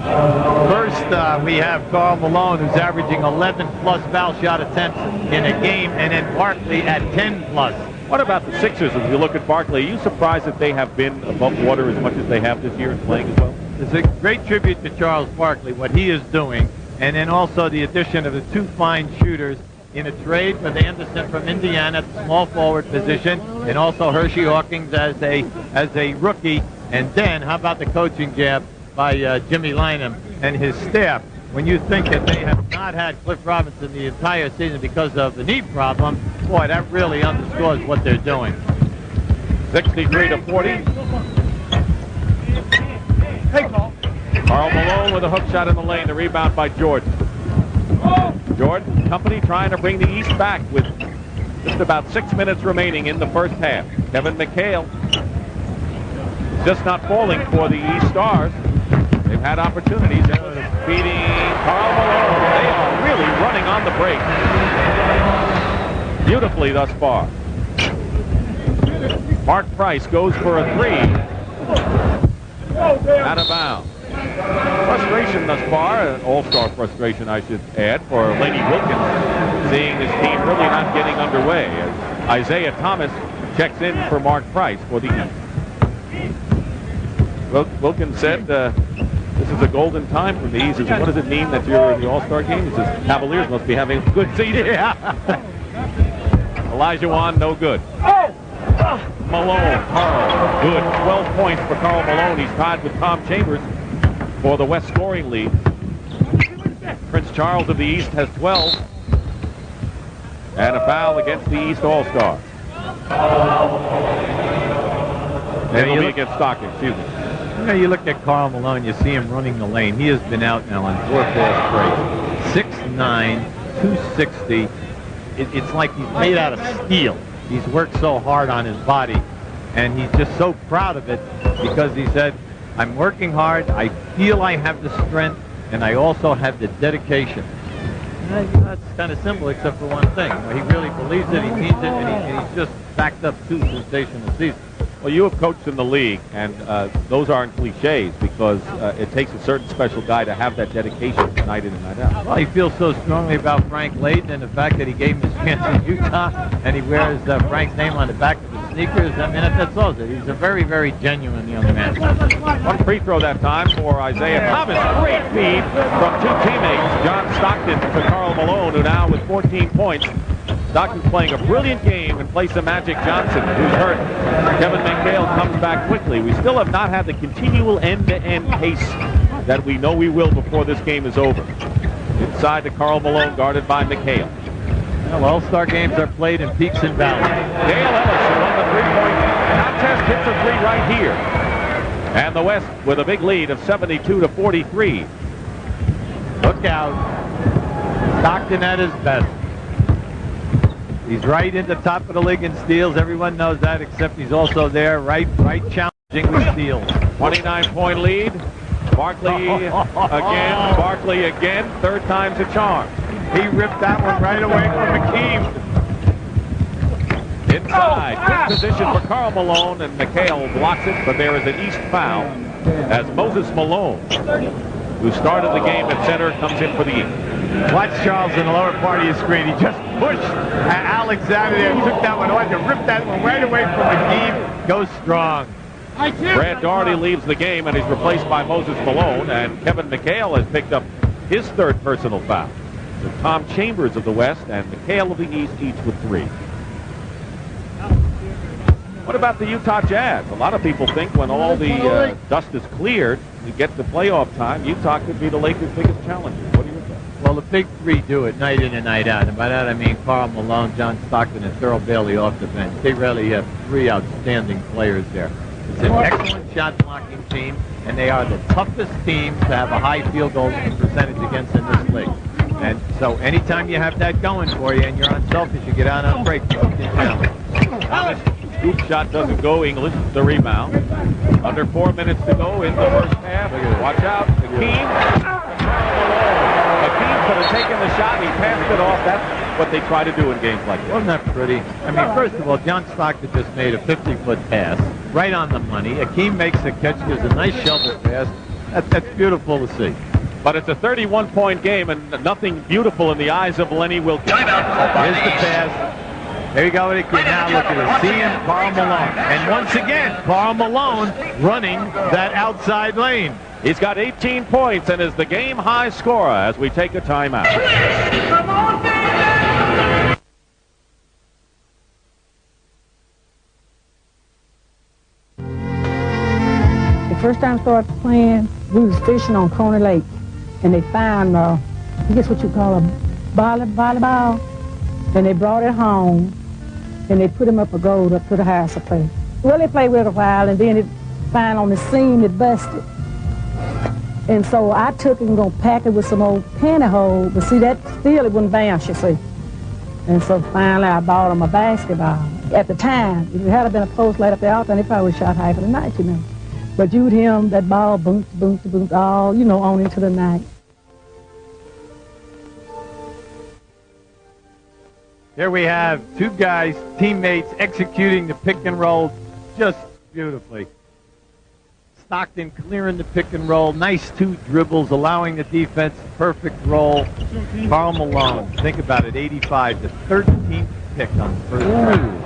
First, we have Karl Malone, who's averaging 11-plus foul shot attempts in a game, and then Barkley at 10-plus. What about the Sixers as you look at Barkley? Are you surprised that they have been above water as much as they have this year and playing as well? It's a great tribute to Charles Barkley, what he is doing, and then also the addition of the two fine shooters in a trade with Anderson from Indiana at the small forward position, and also Hershey Hawkins as a rookie. And then, how about the coaching jab by Jimmy Lynam and his staff? When you think that they have not had Cliff Robinson the entire season because of the knee problem, boy, that really underscores what they're doing. 63-40. Karl Malone with a hook shot in the lane. The rebound by Jordan. Jordan, company trying to bring the East back with just about 6 minutes remaining in the first half. Kevin McHale just not falling for the East Stars. They've had opportunities. Beating Karl Malone. They are really running on the break. Beautifully thus far. Mark Price goes for a three. Out of bounds. Frustration thus far, all-star frustration I should add, for Laney Wilkins, seeing his team really not getting underway as Isaiah Thomas checks in for Mark Price for the East. Wilkins said this is a golden time for the East. He said, what does it mean that you're in the all-star game? He says, Cavaliers must be having a good season. Olajuwon, no good. Malone, Karl, good. 12 points for Karl Malone. He's tied with Tom Chambers for the West scoring lead. Prince Charles of the East has 12. And a foul against the East All-Star. And it'll be against Stockton, excuse me. You know, you look at Karl Malone, you see him running the lane. He has been out now on 4 fast breaks. 6'9", 260. It's like he's made out of steel. He's worked so hard on his body, and he's just so proud of it because he said, I'm working hard, I feel I have the strength, and I also have the dedication. And that's kind of simple except for one thing. He really believes it, he means it, and he's just backed up 2 sensational seasons. Well, you have coached in the league, and those aren't cliches because it takes a certain special guy to have that dedication night in and night out. Well, he feels so strongly about Frank Layden and the fact that he gave him his chance in Utah, and he wears Frank's name on the back of his sneakers. I mean, that's all. He's a very, very genuine young man. One free throw that time for Isaiah Thomas. Great feed from two teammates, John Stockton to Karl Malone, who now with 14 points. Stockton's playing a brilliant game in place of Magic Johnson, who's hurt. Kevin McHale comes back quickly. We still have not had the continual end-to-end pace that we know we will before this game is over. Inside to Karl Malone, guarded by McHale. Well, all-star games are played in peaks and valleys. Dale Ellis, who won the three-point contest, hits a three right here. And the West with a big lead of 72-43. Look out. Stockton at his best. He's right in the top of the league in steals. Everyone knows that, except he's also there, right challenging with steals. 29-point lead. Barkley again. Barkley again. Third time's a charm. He ripped that one right away from Akeem. Inside. Good position for Karl Malone, and McHale blocks it, but there is an East foul as Moses Malone, who started the game at center, comes in for the East. Watch Charles in the lower part of your screen. He just pushed Alexander there and took that one on. You ripped that one right away from Akeem. Go strong. Brad Daugherty leaves the game, and he's replaced by Moses Malone, and Kevin McHale has picked up his third personal foul. So Tom Chambers of the West and McHale of the East, each with three. What about the Utah Jazz? A lot of people think when all the dust is cleared, we get to playoff time, Utah could be the Lakers' biggest challenger. What do you think? Well, the big three do it night in and night out. And by that I mean Karl Malone, John Stockton, and Thurl Bailey off the bench. They really have three outstanding players there. It's an excellent shot blocking team, and they are the toughest team to have a high field goal percentage against in this league. And so anytime you have that going for you and you're unselfish, you get out on break. Thomas, scoop shot doesn't go. English, the rebound. Under 4 minutes to go in the first half. Watch out. Akeem. Akeem could have taken the shot. He passed it off. That's what they try to do in games like this. Wasn't that pretty? I mean, first of all, John Stockton just made a 50-foot pass right on the money. Akeem makes the catch, gives a nice shoulder pass. That's beautiful to see. But it's a 31-point game and nothing beautiful in the eyes of Lenny Wilkins. Here's the pass. There you go. Now look at it. Seeing Karl Malone. And once again, Karl Malone running that outside lane. He's got 18 points and is the game-high scorer as we take a timeout. The first time I started playing, we was fishing on Coney Lake, and they found, I guess what you call a volleyball, and they brought it home, and they put him up a gold up to the house to play. Well, they played with it a while, and then it found on the seam it busted. And so I took it and gonna pack it with some old pantyhose, but see, that still it wouldn't bounce, you see. And so finally I bought him a basketball. At the time, if it had been a post laid up there, they probably would shot half of the night, you know. But you'd hear him, that ball boom, boom, boom, all, you know, on into the night. Here we have two guys, teammates, executing the pick and roll just beautifully. Stockton clearing the pick and roll. Nice two dribbles, allowing the defense perfect roll. Karl Malone, think about it, 85, the 13th pick on the first round.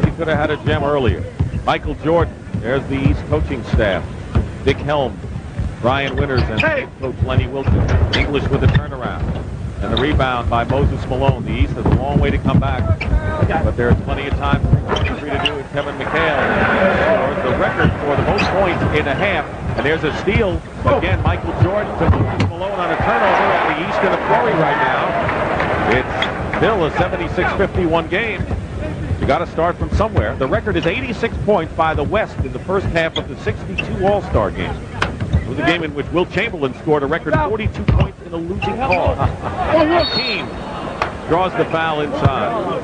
He could have had a gem earlier. Michael Jordan, there's the East coaching staff. Dick Helm, Brian Winters, and Coach Lenny Wilkins. English with a turnaround. And the rebound by Moses Malone. The East has a long way to come back. But there's plenty of time for 23 to do it. Kevin McHale scores the record for the most points in a half. And there's a steal. Again, Michael Jordan to Moses Malone on a turnover. And the East in a flurry right now. It's still a 76-51 game. You got to start from somewhere. The record is 86 points by the West in the first half of the 62 All-Star game. It was a game in which Will Chamberlain scored a record 42 points in a losing cause. Akeem draws the foul inside.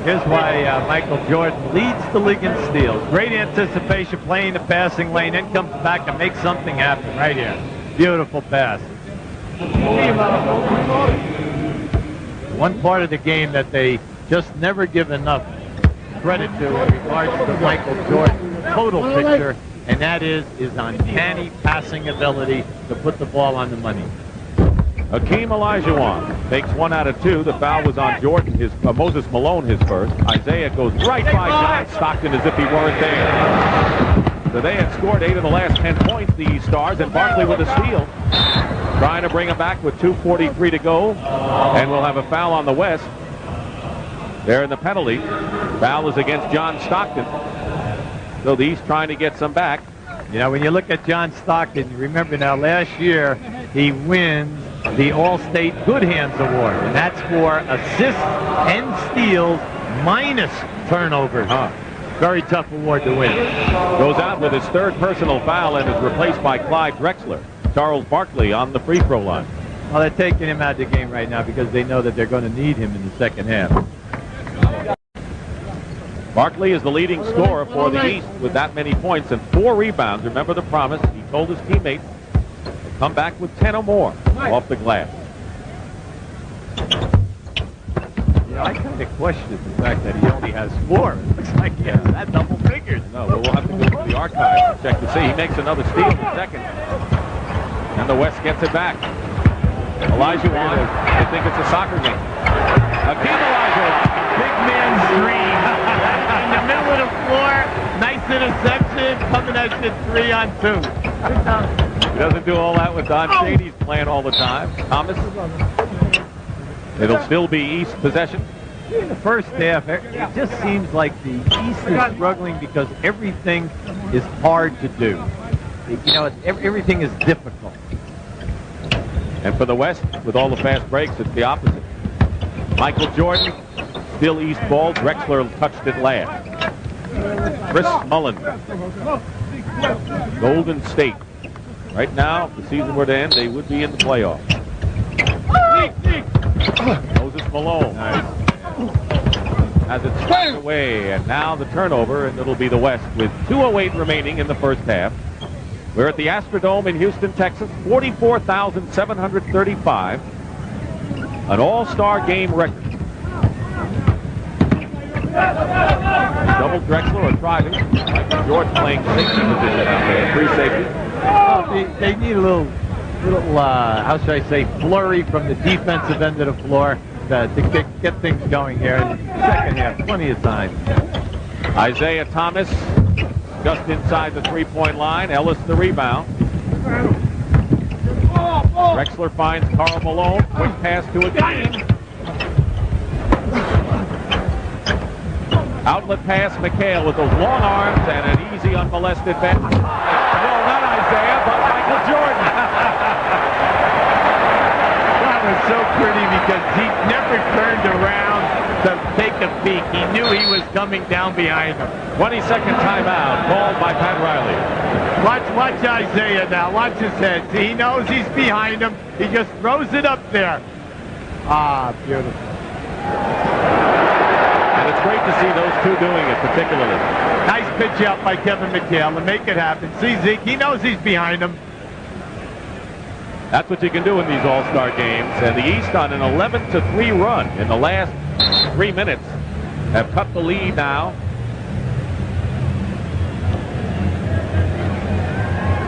Here's why Michael Jordan leads the league in steals. Great anticipation, playing the passing lane, then comes back and makes something happen right here. Beautiful pass. One part of the game that they just never give enough credit to in regards to Michael Jordan's total picture, and that is his uncanny passing ability to put the ball on the money. Hakeem Olajuwon takes 1 out of 2. The foul was on Jordan, Moses Malone, his first. Isaiah goes right by John Stockton as if he weren't there. So they had scored 8 of the last 10 points, the Stars, and Barkley with a steal. Trying to bring him back with 2:43 to go. And we'll have a foul on the West. They're in the penalty. Foul is against John Stockton. So the East trying to get some back. You know, when you look at John Stockton, you remember now last year he wins the All-State Good Hands Award, and that's for assists and steals minus turnovers. Very tough award to win. Goes out with his 3rd personal foul and is replaced by Clyde Drexler. Charles Barkley on the free throw line. Well, they're taking him out of the game right now because they know that they're going to need him in the second half. Barkley is the leading scorer for the East with that many points and 4 rebounds. Remember the promise. He told his teammates to come back with 10 or more off the glass. Yeah, I kind of questioned the fact that he only has 4. It looks like he has that double figures. No, but we'll have to go to the archives and check to see. He makes another steal in the second. And the West gets it back. Olajuwon, I think it's a soccer game. Hakeem Olajuwon. Big man's dream. In the middle of the floor, nice interception, coming at you 3-on-2. He doesn't do all that with Don Shady's playing all the time. Thomas. It'll still be East possession. In the first half, it just seems like the East is struggling because everything is hard to do. You know, everything is difficult. And for the West, with all the fast breaks, it's the opposite. Michael Jordan, still East ball. Drexler touched it last. Chris Mullen, Golden State. Right now, if the season were to end, they would be in the playoffs. Moses Malone has it squared away, and now the turnover, and it'll be the West with 2:08 remaining in the first half. We're at the Astrodome in Houston, Texas. 44,735. An all-star game record. Double Drexler or tried it. Michael Jordan playing safety position out there. Free safety. They need a little how should I say, flurry from the defensive end of the floor to get things going here in the second half. Plenty of time. Isaiah Thomas just inside the three-point line. Ellis the rebound. Drexler finds Karl Malone. Quick pass to Hakeem. Outlet pass, McHale with those long arms and an easy unmolested bench. No, not Isaiah, but Michael Jordan. That was so pretty because he never turned around to take a peek. He knew he was coming down behind him. 20-second timeout called by Pat Riley. Watch Isaiah now. Watch his head. See, he knows he's behind him. He just throws it up there. Ah, beautiful. And it's great to see those two doing it, particularly. Nice pitch out by Kevin McHale to make it happen. See, Zeke, he knows he's behind him. That's what you can do in these all-star games. And the East on an 11-3 run in the last 3 minutes have cut the lead now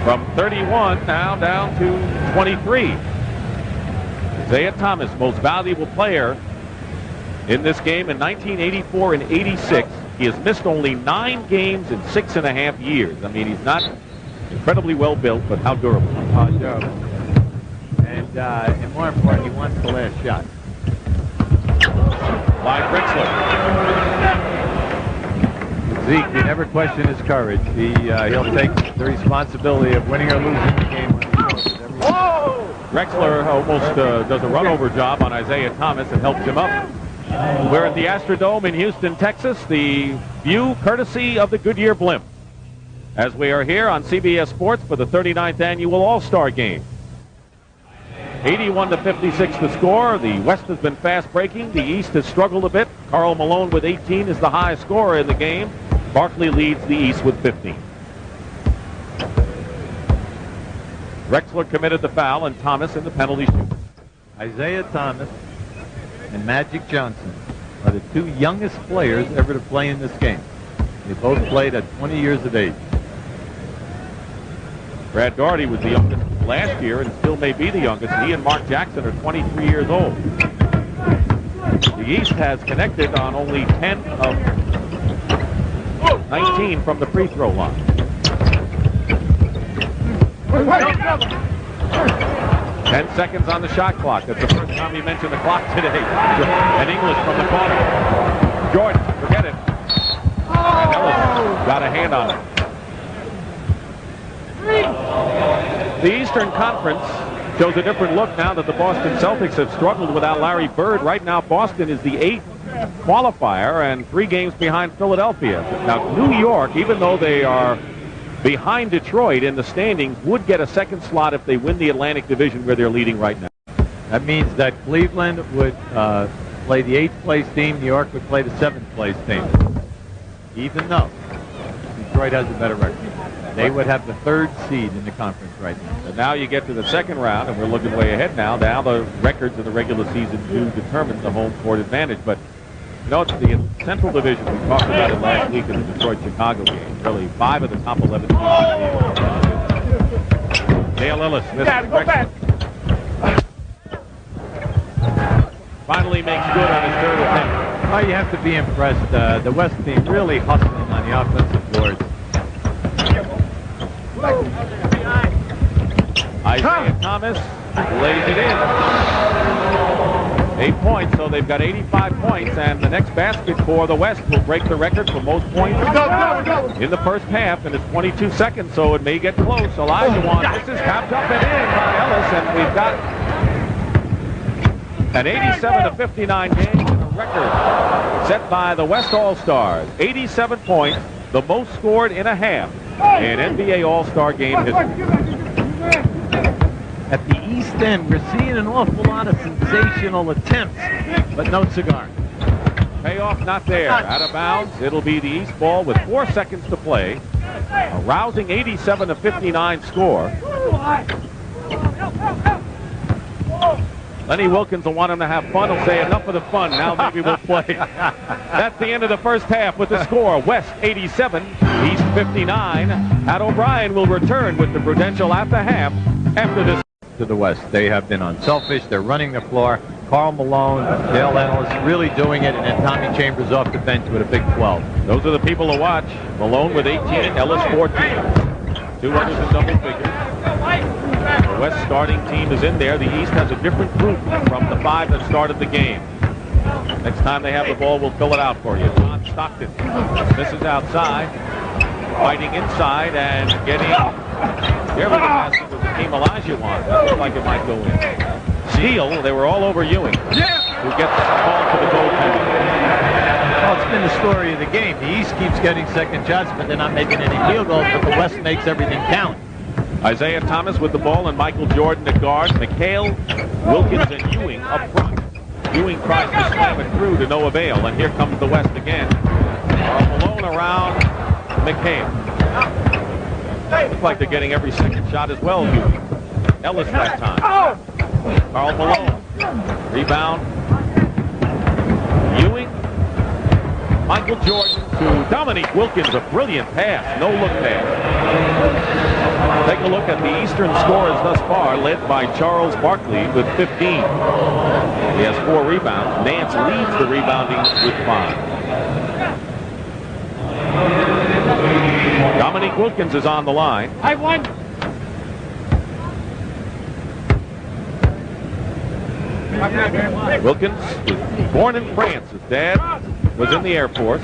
from 31 now down to 23. Isaiah Thomas, most valuable player in this game in 1984 and 86. He has missed only 9 games in 6.5 years. I mean, he's not incredibly well built, but how durable. Durable. And more important, he wants the last shot. Clyde Drexler. Zeke, you never question his courage. He'll take the responsibility of winning or losing the game. Drexler almost does a run-over job on Isaiah Thomas and helps him up. We're at the Astrodome in Houston, Texas. The view courtesy of the Goodyear blimp. As we are here on CBS Sports for the 39th annual All-Star Game. 81-56 the score. The West has been fast breaking. The East has struggled a bit. Karl Malone with 18 is the highest scorer in the game. Barkley leads the East with 15. Drexler committed the foul and Thomas in the penalty shoot. Isaiah Thomas and Magic Johnson are the 2 youngest players ever to play in this game. They both played at 20 years of age. Brad Daugherty was the youngest last year and still may be the youngest. He and Mark Jackson are 23 years old. The East has connected on only 10 of 19 from the free throw line. 10 seconds on the shot clock. That's the first time he mentioned the clock today. And English from the corner. Jordan, forget it. And Ellis got a hand on it. The Eastern Conference shows a different look now that the Boston Celtics have struggled without Larry Bird. Right now, Boston is the 8th qualifier and 3 games behind Philadelphia. Now, New York, even though they are behind Detroit in the standings, would get a second slot if they win the Atlantic Division where they're leading right now. That means that Cleveland would play the 8th place team. New York would play the 7th place team. Even though Detroit has a better record. They would have the 3rd seed in the conference right now. And now you get to the second round, and we're looking way ahead now. Now the records of the regular season do determine the home court advantage. But, you know, it's the Central Division. We talked about it last week in the Detroit-Chicago game. Really, 5 of the top 11 teams. Dale Ellis missed the correction. Finally makes good on his 3rd attempt. Oh, you have to be impressed. The West team really hustling on the offensive boards. Isaiah Thomas lays it in. 8 points, so they've got 85 points, and the next basket for the West will break the record for most points in the first half, and it's 22 seconds, so it may get close. Olajuwon, this is tapped up and in by Ellis, and we've got an 87-59 game, and a record set by the West All-Stars. 87 points, the most scored in a half in NBA All-Star game history. At the East End, we're seeing an awful lot of sensational attempts, but no cigar. Payoff not there. Out of bounds. It'll be the East ball with 4 seconds to play. A rousing 87-59 score. Lenny Wilkins will want him to have fun. He'll say, enough of the fun. Now maybe we'll play. That's the end of the first half with the score. West 87, East 59. Pat O'Brien will return with the Prudential at the half after this. To the West, they have been unselfish. They're running the floor. Carl Malone, Dale Ellis really doing it, and then Tommy Chambers off the bench with a big 12. Those are the people to watch. Malone with 18, Ellis 14. 2 others in double figures. The West starting team is in there. The East has a different group from the 5 that started the game. Next time they have the ball, we'll fill it out for you. John Stockton. This is outside. Fighting inside and getting... There was a basket with Team Olajuwon. That looked like it might go in. Steele, they were all over Ewing, who gets the ball to the goaltender. Well, it's been the story of the game. The East keeps getting second shots, but they're not making any field goals, but the West makes everything count. Isaiah Thomas with the ball and Michael Jordan at guard. McHale, Wilkins, and Ewing up front. Ewing tries to slam it through to no avail, and here comes the West again. Malone around McHale. Looks like they're getting every second shot as well, Ewing. Ellis that time. Carl Malone. Rebound. Ewing. Michael Jordan to Dominique Wilkins. A brilliant pass. No-look pass. Take a look at the Eastern scores thus far, led by Charles Barkley with 15. He has 4 rebounds. Nance leads the rebounding with 5. Dominique Wilkins is on the line. I won. Wilkins was born in France. His dad was in the Air Force.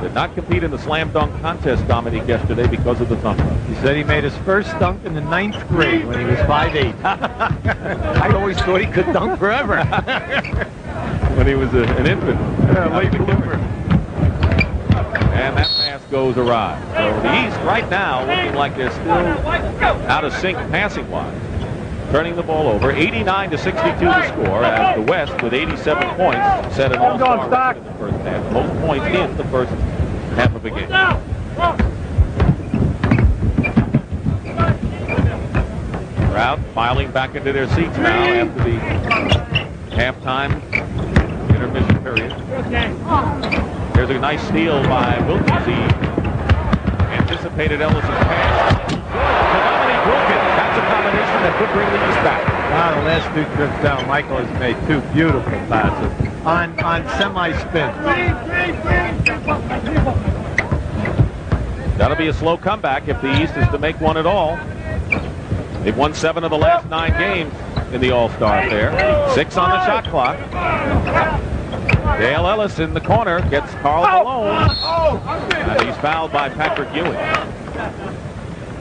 Did not compete in the slam dunk contest, Dominique, yesterday because of the thumb. He said he made his first dunk in the 9th grade when he was 5'8". I always thought he could dunk forever. When he was an infant. Late bloomer. And that pass goes awry. So the East right now looking like they're still out of sync passing-wise. Turning the ball over, 89-62 to score, as the West with 87 points set an all-star record in the first half. Most points in the first half of a game. Crowd filing back into their seats now after the halftime intermission period. There's a nice steal by Wilkins. He anticipated Ellis' pass. To Dominique Wilkins. That's a combination Stockton that could bring the East back. The last 2 trips down, Michael has made 2 beautiful passes on semi-spin. That'll be a slow comeback if the East is to make one at all. They've won 7 of the last 9 games in the All-Star affair. 6 on the shot clock. Dale Ellis in the corner gets Carl Malone. And he's fouled by Patrick Ewing.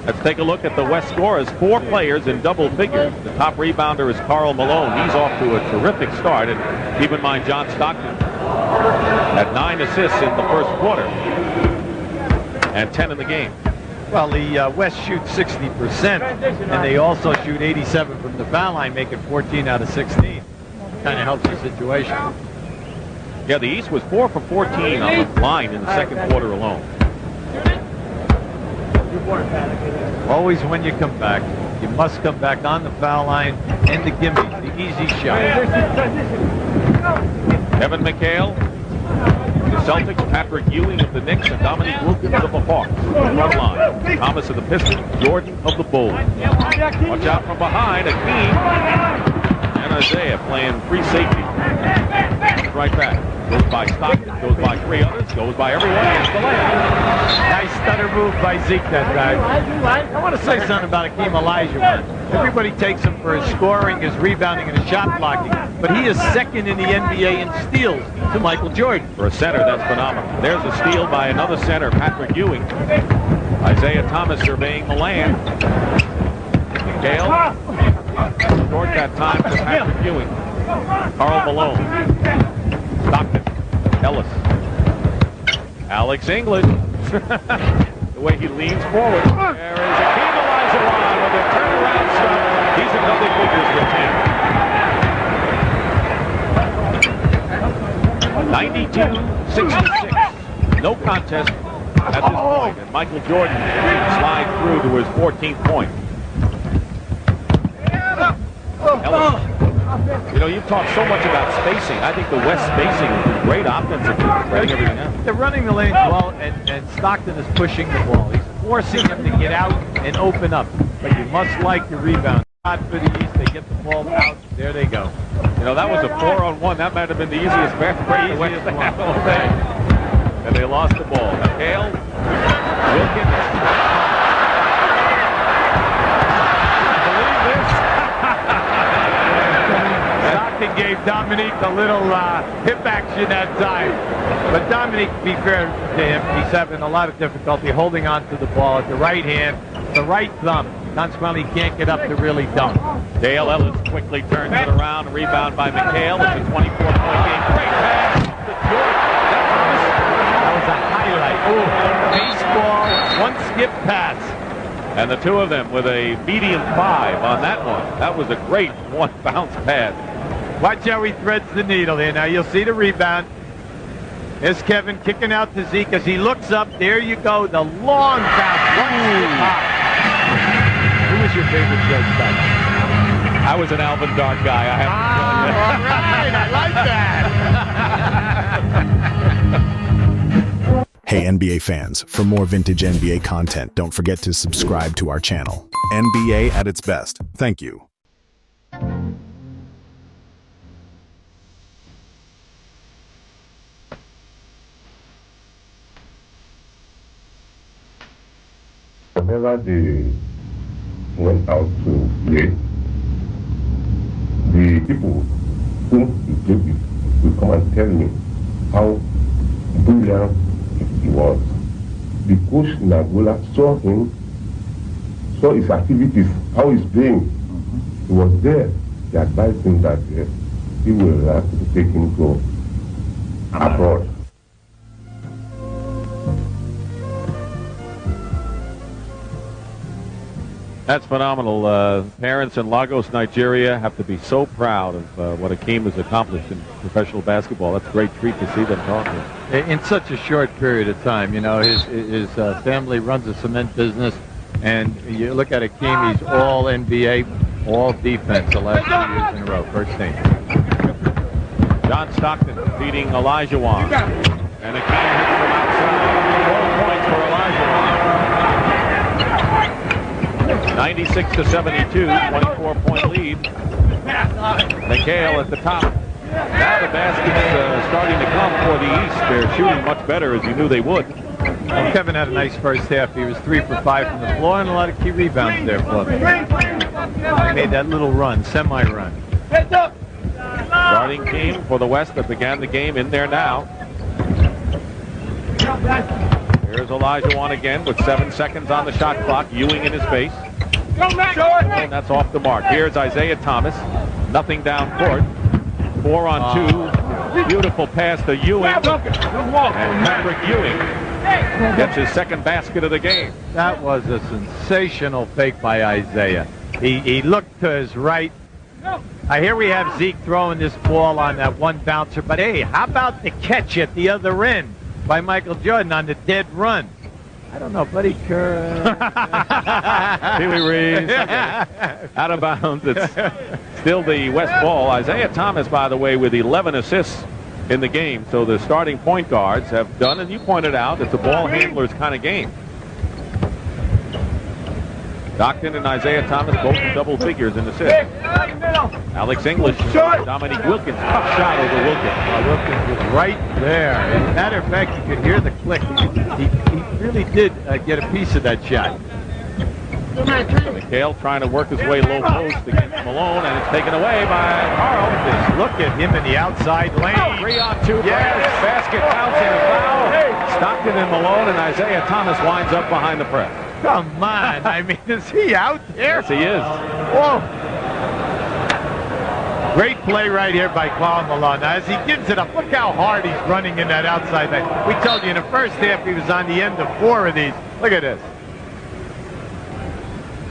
Let's take a look at the West scorers. 4 players in double figures. The top rebounder is Carl Malone. He's off to a terrific start. And keep in mind, John Stockton had 9 assists in the first quarter and 10 in the game. Well, the West shoots 60%, and they also shoot 87 from the foul line, making 14 out of 16. Kind of helps the situation. Yeah, the East was 4 for 14 on the line in the second quarter alone. Always when you come back, you must come back on the foul line and the gimme, the easy shot. Kevin McHale, the Celtics, Patrick Ewing of the Knicks, and Dominique Wilkins of the Hawks. Front line, Thomas of the Pistons, Jordan of the Bulls. Watch out from behind, Akeem and Isaiah playing free safety. Right back. Goes by Stockton, goes by 3 others, goes by everyone. It's the layup. Nice stutter move by Zeke that time. I want to say something about Akeem Olajuwon. Everybody takes him for his scoring, his rebounding, and his shot blocking, but he is second in the NBA in steals to Michael Jordan. For a center, that's phenomenal. There's a steal by another center, Patrick Ewing. Isaiah Thomas surveying the land. McHale. Short that time for Patrick Ewing. Carl Malone. Stockton. Ellis. Alex English. The way he leans forward. There is Akeem Olajuwon with a turnaround shot. He's in double figures with 10. 92-66. No contest at this point. And Michael Jordan slides through to his 14th point. Ellis. You know, you've talked so much about spacing. I think the West spacing is great offensively, spreading everything out. They're running the lanes well, and Stockton is pushing the ball. He's forcing them to get out and open up. But you must like the rebound. Not for the East. They get the ball out. There they go. You know, that was a 4-on-1. That might have been the easiest break the West to have all day. And they lost the ball. McHale, Wilkins. Stockton gave Dominique a little hip action that time. But Dominique, to be fair to him, he's having a lot of difficulty holding on to the ball at the right hand, the right thumb. Consequently, he can't get up to really dunk. Dale Ellis quickly turns it around. Rebound by McHale. It's a 24-point game. Great pass to Jordan. That was a highlight. Baseball, one skip pass. And the two of them with a medium 5 on that one. That was a great one bounce pass. Watch how he threads the needle here. Now you'll see the rebound. There's Kevin kicking out to Zeke as he looks up. There you go. The long bounce. Who was your favorite Judge Stockton? I was an Alvin Dark guy. I have to tell you. All right. I like that. Hey NBA fans, for more vintage NBA content, don't forget to subscribe to our channel. NBA at its best. Thank you. Whenever they went out to play, the people whom he played with will come and tell me how brilliant he was. The coach in Angola saw him, saw his activities, how he's playing. He was there. He advised him that he will take him to abroad. That's phenomenal. Parents in Lagos, Nigeria have to be so proud of what Akeem has accomplished in professional basketball. That's a great treat to see them talking. In such a short period of time, you know, his family runs a cement business, and you look at Akeem, he's all NBA, all defense the last 2 years in a row, first team. John Stockton beating Olajuwon. And Akeem hits from outside. 12 points for Olajuwon. 96-72, 24-point lead. McHale at the top. Now the basket's starting to come for the East. They're shooting much better, as you knew they would. Well, Kevin had a nice first half. He was 3 for 5 from the floor and a lot of key rebounds there for them. He made that little run, semi-run. Starting team for the West that began the game in there now. Here's Olajuwon again with 7 seconds on the shot clock. Ewing in his face. And that's off the mark. Here's Isaiah Thomas. Nothing down court. 4 on 2. Beautiful pass to Ewing. And Patrick Ewing gets his second basket of the game. That was a sensational fake by Isaiah. He looked to his right. Here we have Zeke throwing this ball on that one bouncer. But hey, how about the catch at the other end by Michael Jordan on the dead run? I don't know, Buddy Kerr. Pee Wee Reeves. Out of bounds. It's still the West ball. Isaiah Thomas, by the way, with 11 assists in the game. So the starting point guards have done, and you pointed out, it's a ball handler's kind of game. Stockton and Isaiah Thomas both in double figures in assists. Alex English, Dominique Wilkins, tough shot over Wilkins. Wilkins was right there. As a matter of fact, you could hear the click. He really did get a piece of that shot. McHale trying to work his way low post against Malone, and it's taken away by Carl. Just look at him in the outside lane. 3 on 2. Yes. Basket counts and a foul. Stockton and Malone, and Isaiah Thomas winds up behind the press. Come on. I mean, is he out there? Yes, he is. Whoa. Great play right here by Karl Malone. Now, as he gives it up, look how hard he's running in that outside lane. We told you in the first half he was on the end of 4 of these. Look at this.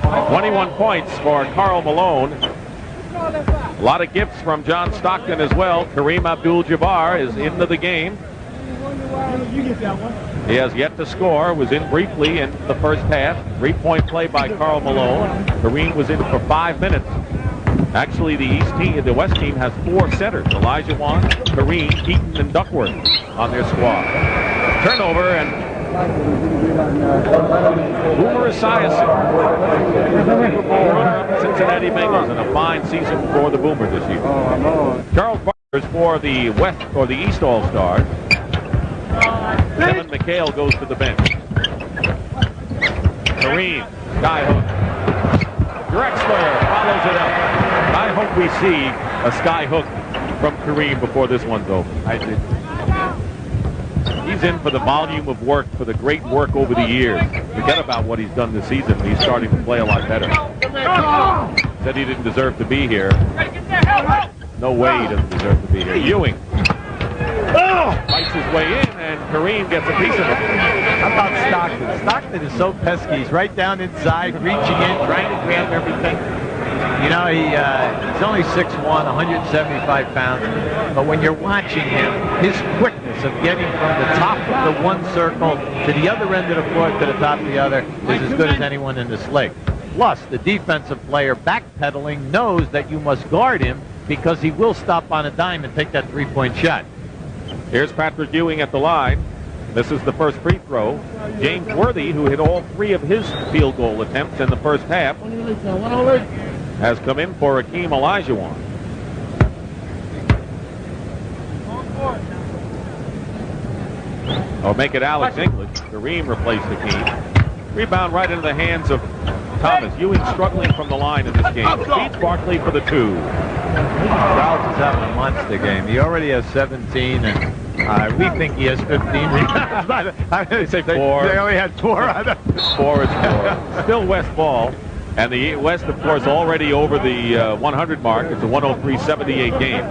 21 points for Karl Malone. A lot of gifts from John Stockton as well. Kareem Abdul-Jabbar is into the game. He has yet to score. Was in briefly in the first half. 3-point play by Karl Malone. Kareem was in for 5 minutes. Actually, the West team has 4 setters. Olajuwon, Kareem, Keaton, and Duckworth on their squad. Turnover, and Boomer Esiason, Cincinnati Bengals, and a fine season for the Boomer this year. Charles Barkley for the West or the East All-Stars. Kevin McHale goes to the bench. Kareem, skyhook. Drexler follows it up. I hope we see a skyhook from Kareem before this one's over. I did. He's in for the volume of work, for the great work over the years. Forget about what he's done this season. He's starting to play a lot better. Said he didn't deserve to be here. No way he doesn't deserve to be here. Ewing fights his way in, and Kareem gets a piece of it. How about Stockton? Stockton is so pesky. He's right down inside, reaching in, trying to grab everything. You know, he's only 6'1", 175 pounds. But when you're watching him, his quickness of getting from the top of the one circle to the other end of the floor to the top of the other is as good as anyone in this league. Plus, the defensive player backpedaling knows that you must guard him because he will stop on a dime and take that three-point shot. Here's Patrick Ewing at the line. This is the first free throw. James Worthy, who hit all 3 of his field goal attempts in the first half, has come in for Hakeem Olajuwon. Or make it Alex English. Kareem replaced Hakeem. Rebound right into the hands of Thomas. Ewing struggling from the line in this game. Beats Barkley for the 2. Charles is having a monster game. He already has 17, and we think he has 15 rebounds. They say 4. They only had 4 on it. 4 is 4. Still West ball. And the West, of course, already over the 100 mark. It's a 103-78 game.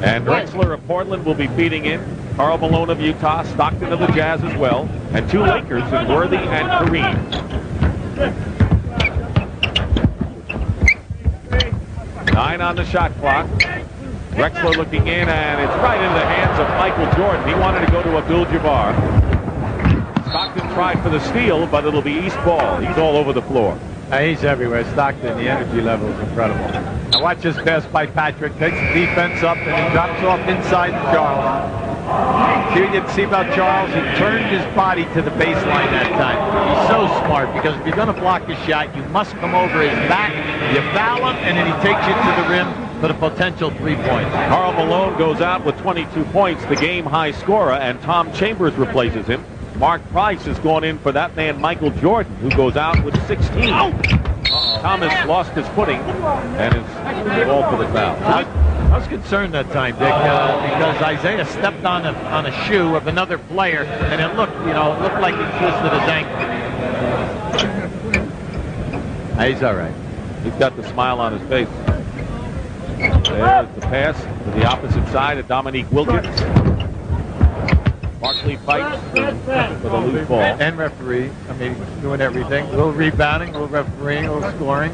And Drexler of Portland will be feeding in. Karl Malone of Utah, Stockton of the Jazz as well. And 2 Lakers in Worthy and Kareem. Nine on the shot clock. Drexler looking in, and it's right in the hands of Michael Jordan. He wanted to go to Abdul-Jabbar. Stockton tried for the steal, but it'll be East ball. He's all over the floor. He's everywhere. Stockton, the energy level is incredible. Now watch this pass by Patrick. Takes the defense up and then drops off inside to Charles. See what you see about Charles? He turned his body to the baseline that time. He's so smart because if you're going to block a shot, you must come over his back, you foul him, and then he takes you to the rim for the potential 3 points. Karl Malone goes out with 22 points, the game high scorer, and Tom Chambers replaces him. Mark Price has gone in for that man, Michael Jordan, who goes out with 16. Thomas lost his footing and is called for the foul. I was concerned that time, Dick, because Isaiah stepped on a shoe of another player, and it looked like he twisted his ankle. He's all right. He's got the smile on his face. There's the pass to the opposite side of Dominique Wilkins. Barkley fights for the loose ball. And referee. I mean, doing everything. A little rebounding, a little refereeing, a little scoring.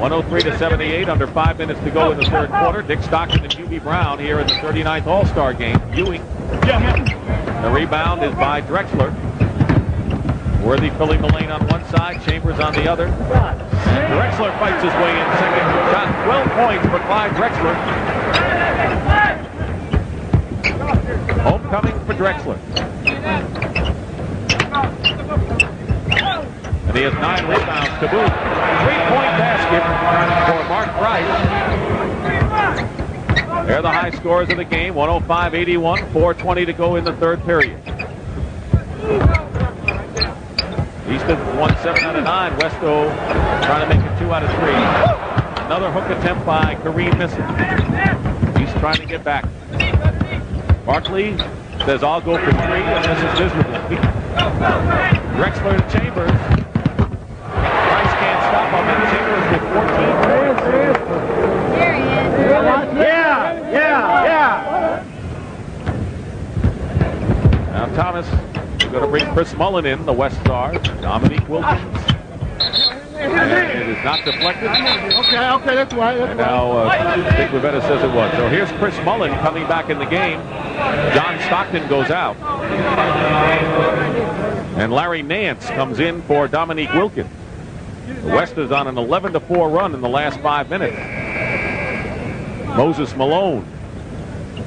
103-78, under 5 minutes to go in the third quarter. Dick Stockton and UB Brown here in the 39th All-Star game. Ewing. The rebound is by Drexler. Worthy filling the lane on one side, Chambers on the other. Drexler fights his way in second shot. 12 points for Clyde Drexler. Homecoming for Drexler. And he has 9 rebounds to boot. 3-point basket for Mark Price. They're the high scores of the game. 105-81, 4:20 to go in the third period. Easton won 7 out of 9. Westo trying to make it 2 out of 3. Another hook attempt by Kareem missing. He's trying to get back. Barkley says, I'll go for 3, and this is miserable. Drexler to Chambers. Price can't stop him, and Chambers with 14 points. There he is. Yeah. Now Thomas is going to bring Chris Mullen in, the West Stars. Dominique Wilkins. And it is not deflected. Okay, that's right. And now Dick Rivetta says it was. So here's Chris Mullen coming back in the game. John Stockton goes out. And Larry Nance comes in for Dominique Wilkins. The West is on an 11-4 run in the last 5 minutes. Moses Malone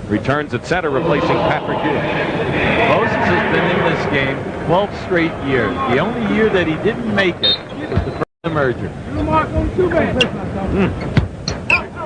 returns at center, replacing Patrick Ewing. Moses has been in this game 12 straight years. The only year that he didn't make it was the first merger.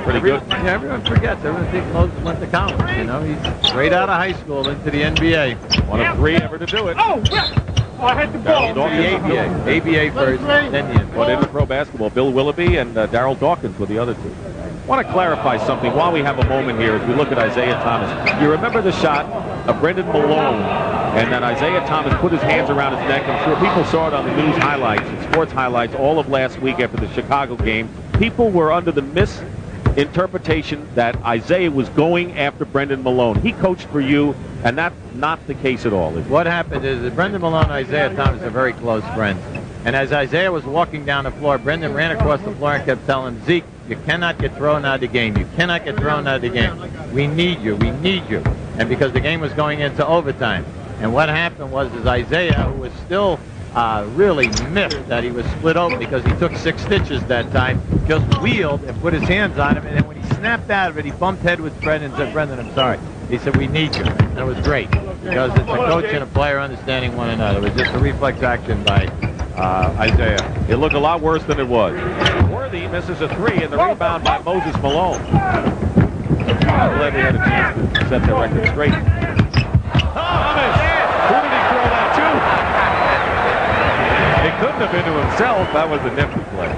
Pretty good. Yeah, everyone forgets. Everyone thinks Moses went to college. You know, he's straight out of high school into the NBA. One of 3 ever to do it. I had the ball. The ABA first, then the NBA. But in the pro basketball, Bill Willoughby and Darryl Dawkins were the other 2. I want to clarify something while we have a moment here as we look at Isaiah Thomas. You remember the shot of Brendan Malone, and then Isaiah Thomas put his hands around his neck. I'm sure people saw it on the news highlights and sports highlights all of last week after the Chicago game. People were under the misinterpretation that Isaiah was going after Brendan Malone. He coached for you, and that's not the case at all. What happened is that Brendan Malone and Isaiah Thomas are very close friends. And as Isaiah was walking down the floor, Brendan ran across the floor and kept telling him, Zeke, you cannot get thrown out of the game. You cannot get thrown out of the game. We need you. We need you. And because the game was going into overtime. And what happened was Isaiah, who was still really miffed that he was split open because he took 6 stitches that time, just wheeled and put his hands on him. And then when he snapped out of it, he bumped head with Brendan and said, Brendan, I'm sorry. He said, we need you. And it was great because it's a coach and a player understanding one another. It was just a reflex action by Isaiah. It looked a lot worse than it was. Worthy misses a 3, and the rebound by Moses Malone. I'm glad they had a chance to set their record straight. Thomas! Who did he throw that to? It couldn't have been to himself. That was a nifty play.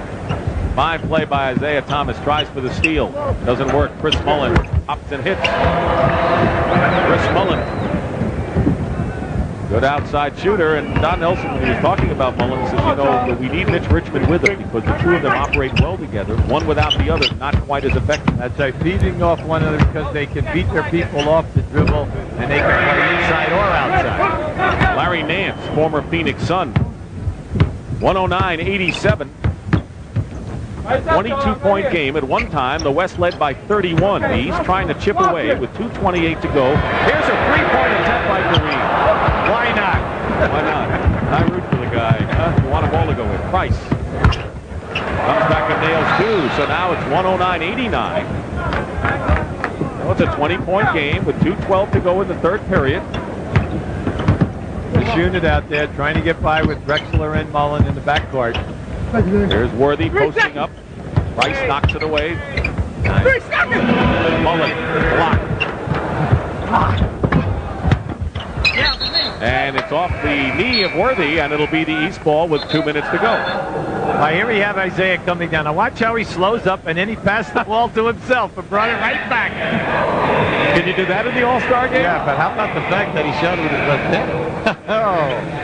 Fine play by Isaiah Thomas. Tries for the steal. Doesn't work. Chris Mullen ups and hits. Chris Mullen. Good outside shooter, and Don Nelson, when he was talking about Mullen, says, you know, that we need Mitch Richmond with him because the 2 of them operate well together. One without the other, not quite as effective. That's right, feeding off one another because they can beat their people off the dribble, and they can play inside or outside. Larry Nance, former Phoenix Sun, 109-87. 22-point game. At one time, the West led by 31. The East trying to chip away with 2:28 to go. Here's a 3-point attempt by Kareem. Why not? Why not? I root for the guy. You want them all to go with. Price comes back and nails 2. So so now it's 109-89. Well, it's a 20-point game with 2:12 to go in the third period. This unit out there trying to get by with Drexler and Mullen in the backcourt. There's Worthy posting up. Price knocks it away. Nice. Mullen blocked. And it's off the knee of Worthy, and it'll be the East ball with 2 minutes to go. Here we have Isaiah coming down. Now watch how he slows up, and then he passed the ball to himself and brought it right back. Can you do that in the All-Star game? Yeah, but how about the fact that he shot it with his left hand? Oh.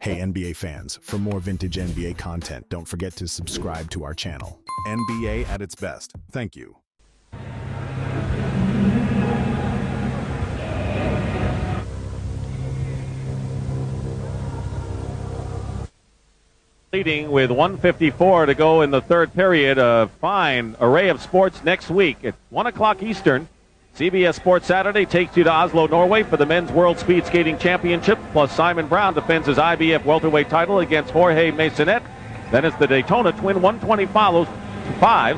Hey NBA fans, for more vintage NBA content, don't forget to subscribe to our channel. NBA at its best. Thank you. Leading with 1:54 to go in the third period. A fine array of sports next week at 1 o'clock Eastern. CBS Sports Saturday takes you to Oslo, Norway for the Men's World Speed Skating Championship, plus Simon Brown defends his IBF welterweight title against Jorge Masonet. Then it's the Daytona Twin 125s,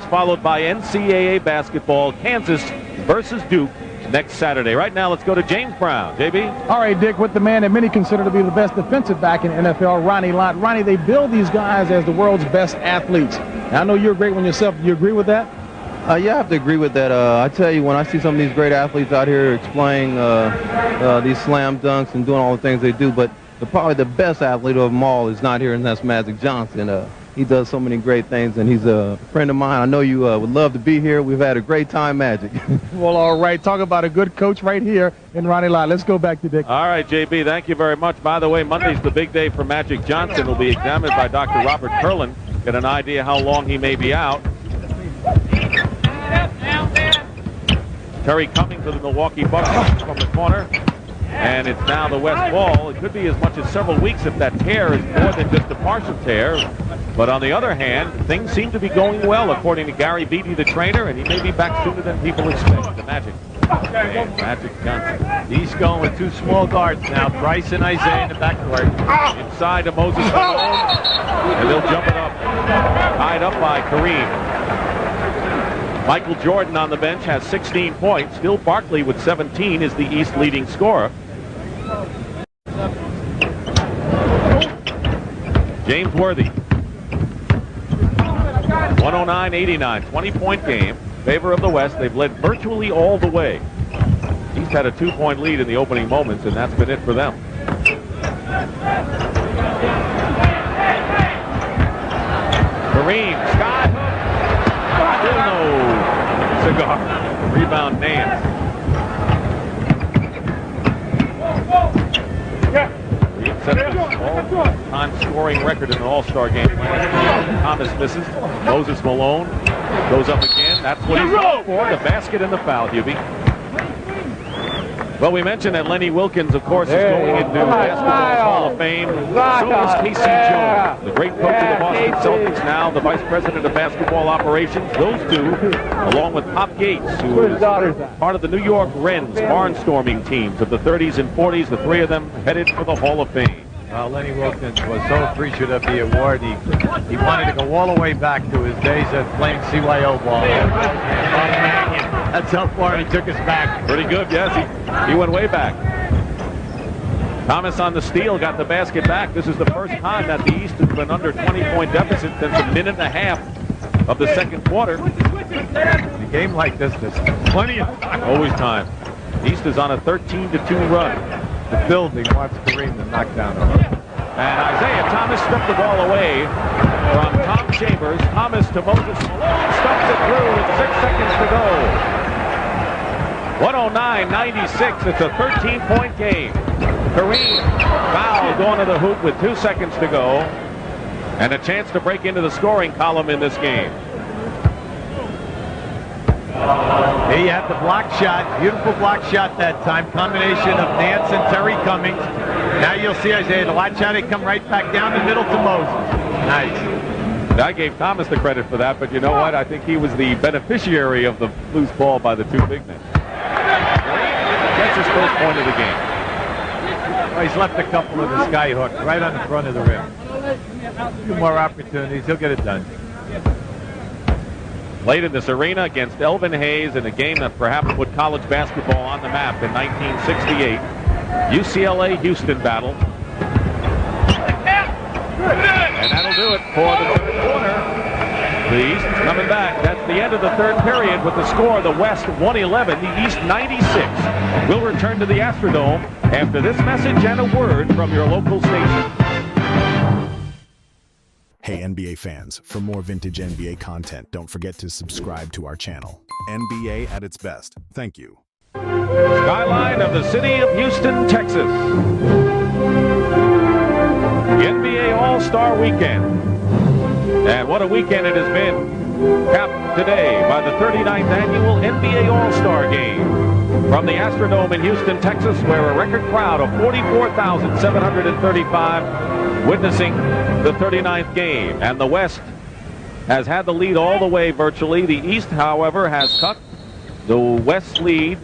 followed by NCAA basketball, Kansas versus Duke next Saturday. Right now, let's go to James Brown. JB? All right, Dick, with the man that many consider to be the best defensive back in NFL, Ronnie Lott. Ronnie, they build these guys as the world's best athletes. Now, I know you're a great one yourself. Do you agree with that? Yeah, I have to agree with that. I tell you, when I see some of these great athletes out here displaying these slam dunks and doing all the things they do, but probably the best athlete of them all is not here, and that's Magic Johnson. He does so many great things, and he's a friend of mine. I know you would love to be here. We've had a great time, Magic. Well, all right. Talk about a good coach right here in Ronnie Lott. Let's go back to Dick. All right, JB, thank you very much. By the way, Monday's the big day for Magic Johnson. Will be examined by Dr. Robert Kurlan. Get an idea how long he may be out. Terry Cummings of the Milwaukee Bucks from the corner. And it's now the West ball. It could be as much as several weeks if that tear is more than just a partial tear. But on the other hand, things seem to be going well, according to Gary Beatty, the trainer, and he may be back sooner than people expect. The Magic. And Magic Johnson. He's going with two small guards now, Bryce and Isaiah in the backcourt. Inside to Moses Malone, and they'll jump it up. Tied up by Kareem. Michael Jordan on the bench has 16 points. Still Barkley with 17 is the East leading scorer. James Worthy. 109-89, 20-point game. Favor of the West. They've led virtually all the way. East had a 2-point lead in the opening moments, and that's been it for them. Kareem, sky hook. No cigar. Rebound, Nance. Set an all-time scoring record in an All-Star game. Thomas misses. Moses Malone goes up again. That's what he's going for. The basket and the foul, Hubie. Well, we mentioned that Lenny Wilkins, of course, is going into Basketball Hall of Fame. So is Casey Jones, the great coach of the Boston Celtics, now the vice president of basketball operations. Those two, along with Pop Gates, who is part of the New York Rens barnstorming teams of the 30s and 40s, the three of them headed for the Hall of Fame. Lenny Wilkins was so appreciative of the award. He wanted to go all the way back to his days of playing CYO ball. That's how far he took us back. Pretty good, yes. He went way back. Thomas on the steal, got the basket back. This is the first time that the East has been under 20-point deficit since a minute and a half of the second quarter. In a game like this, there's plenty of time. Always time. East is on a 13-2 run. The building wants Kareem to knock down. And Isaiah Thomas stripped the ball away from Tom Chambers. Thomas to Moses Malone, stuffs it through with 6 seconds to go. 109-96, it's a 13-point game. Kareem foul going to the hoop with 2 seconds to go. And a chance to break into the scoring column in this game. Here you have the block shot, beautiful block shot that time, combination of Nance and Terry Cummings. Now you'll see Isaiah, watch how they come right back down the middle to Moses. Nice. I gave Thomas the credit for that, but you know what? I think he was the beneficiary of the loose ball by the two big men. That's his first point of the game. Oh, he's left a couple of the skyhooks right on the front of the rim. A few more opportunities. He'll get it done. Played in this arena against Elvin Hayes in a game that perhaps put college basketball on the map in 1968. UCLA-Houston battle. And that'll do it for the third quarter. The East is coming back. That's the end of the third period with the score. The West 111, the East 96. We'll return to the Astrodome after this message and a word from your local station. Hey NBA fans, for more vintage NBA content, don't forget to subscribe to our channel. NBA at its best. Thank you. Skyline of the city of Houston, Texas. The NBA All-Star Weekend. And what a weekend it has been. Capped today by the 39th annual NBA All-Star Game. From the Astrodome in Houston, Texas, where a record crowd of 44,735 witnessing the 39th game. And the West has had the lead all the way virtually. The East, however, has cut the West lead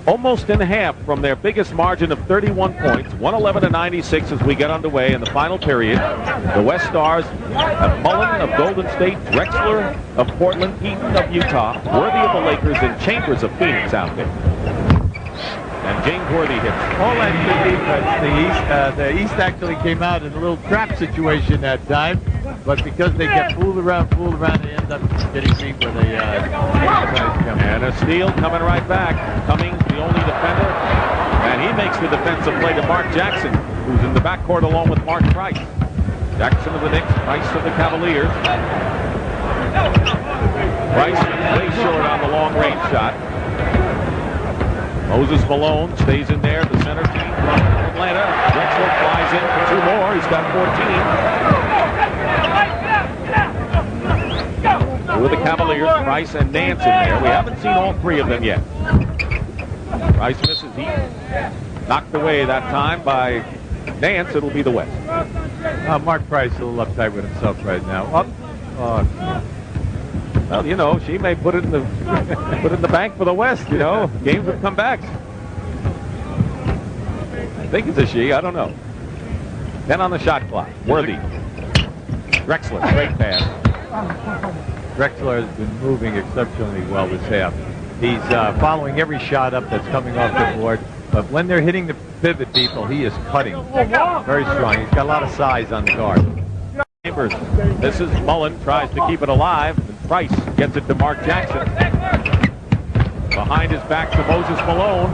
almost in half from their biggest margin of 31 points, 111-96 as we get underway in the final period. The West Stars have Mullen of Golden State, Drexler of Portland, Eaton of Utah, Worthy of the Lakers, and Chambers of Phoenix out there. And James Worthy hits. All that good defense. The East actually came out in a little trap situation that time, but because they kept fooled around, they end up getting beat where they and a steal coming right back. Cummings, the only defender, and he makes the defensive play to Mark Jackson, who's in the backcourt along with Mark Price. Jackson of the Knicks, Price of the Cavaliers. Price way short on the long-range shot. Moses Malone stays in there, the center team from Atlanta. Drexler flies in for 2 more. He's got 14. With the Cavaliers, Price and Nance in there. We haven't seen all 3 of them yet. Price misses. He knocked away that time by Nance. It'll be the West. Mark Price a little uptight with himself right now. Well, you know, she may put it in the bank for the West. You know, games with comebacks. I think it's a she. I don't know. 10 on the shot clock. Worthy. Drexler, great pass. Drexler has been moving exceptionally well this half. He's following every shot up that's coming off the board. But when they're hitting the pivot people, he is cutting very strong. He's got a lot of size on the guard. Chambers. This is Mullen, tries to keep it alive. And Price gets it to Mark Jackson. Behind his back to Moses Malone.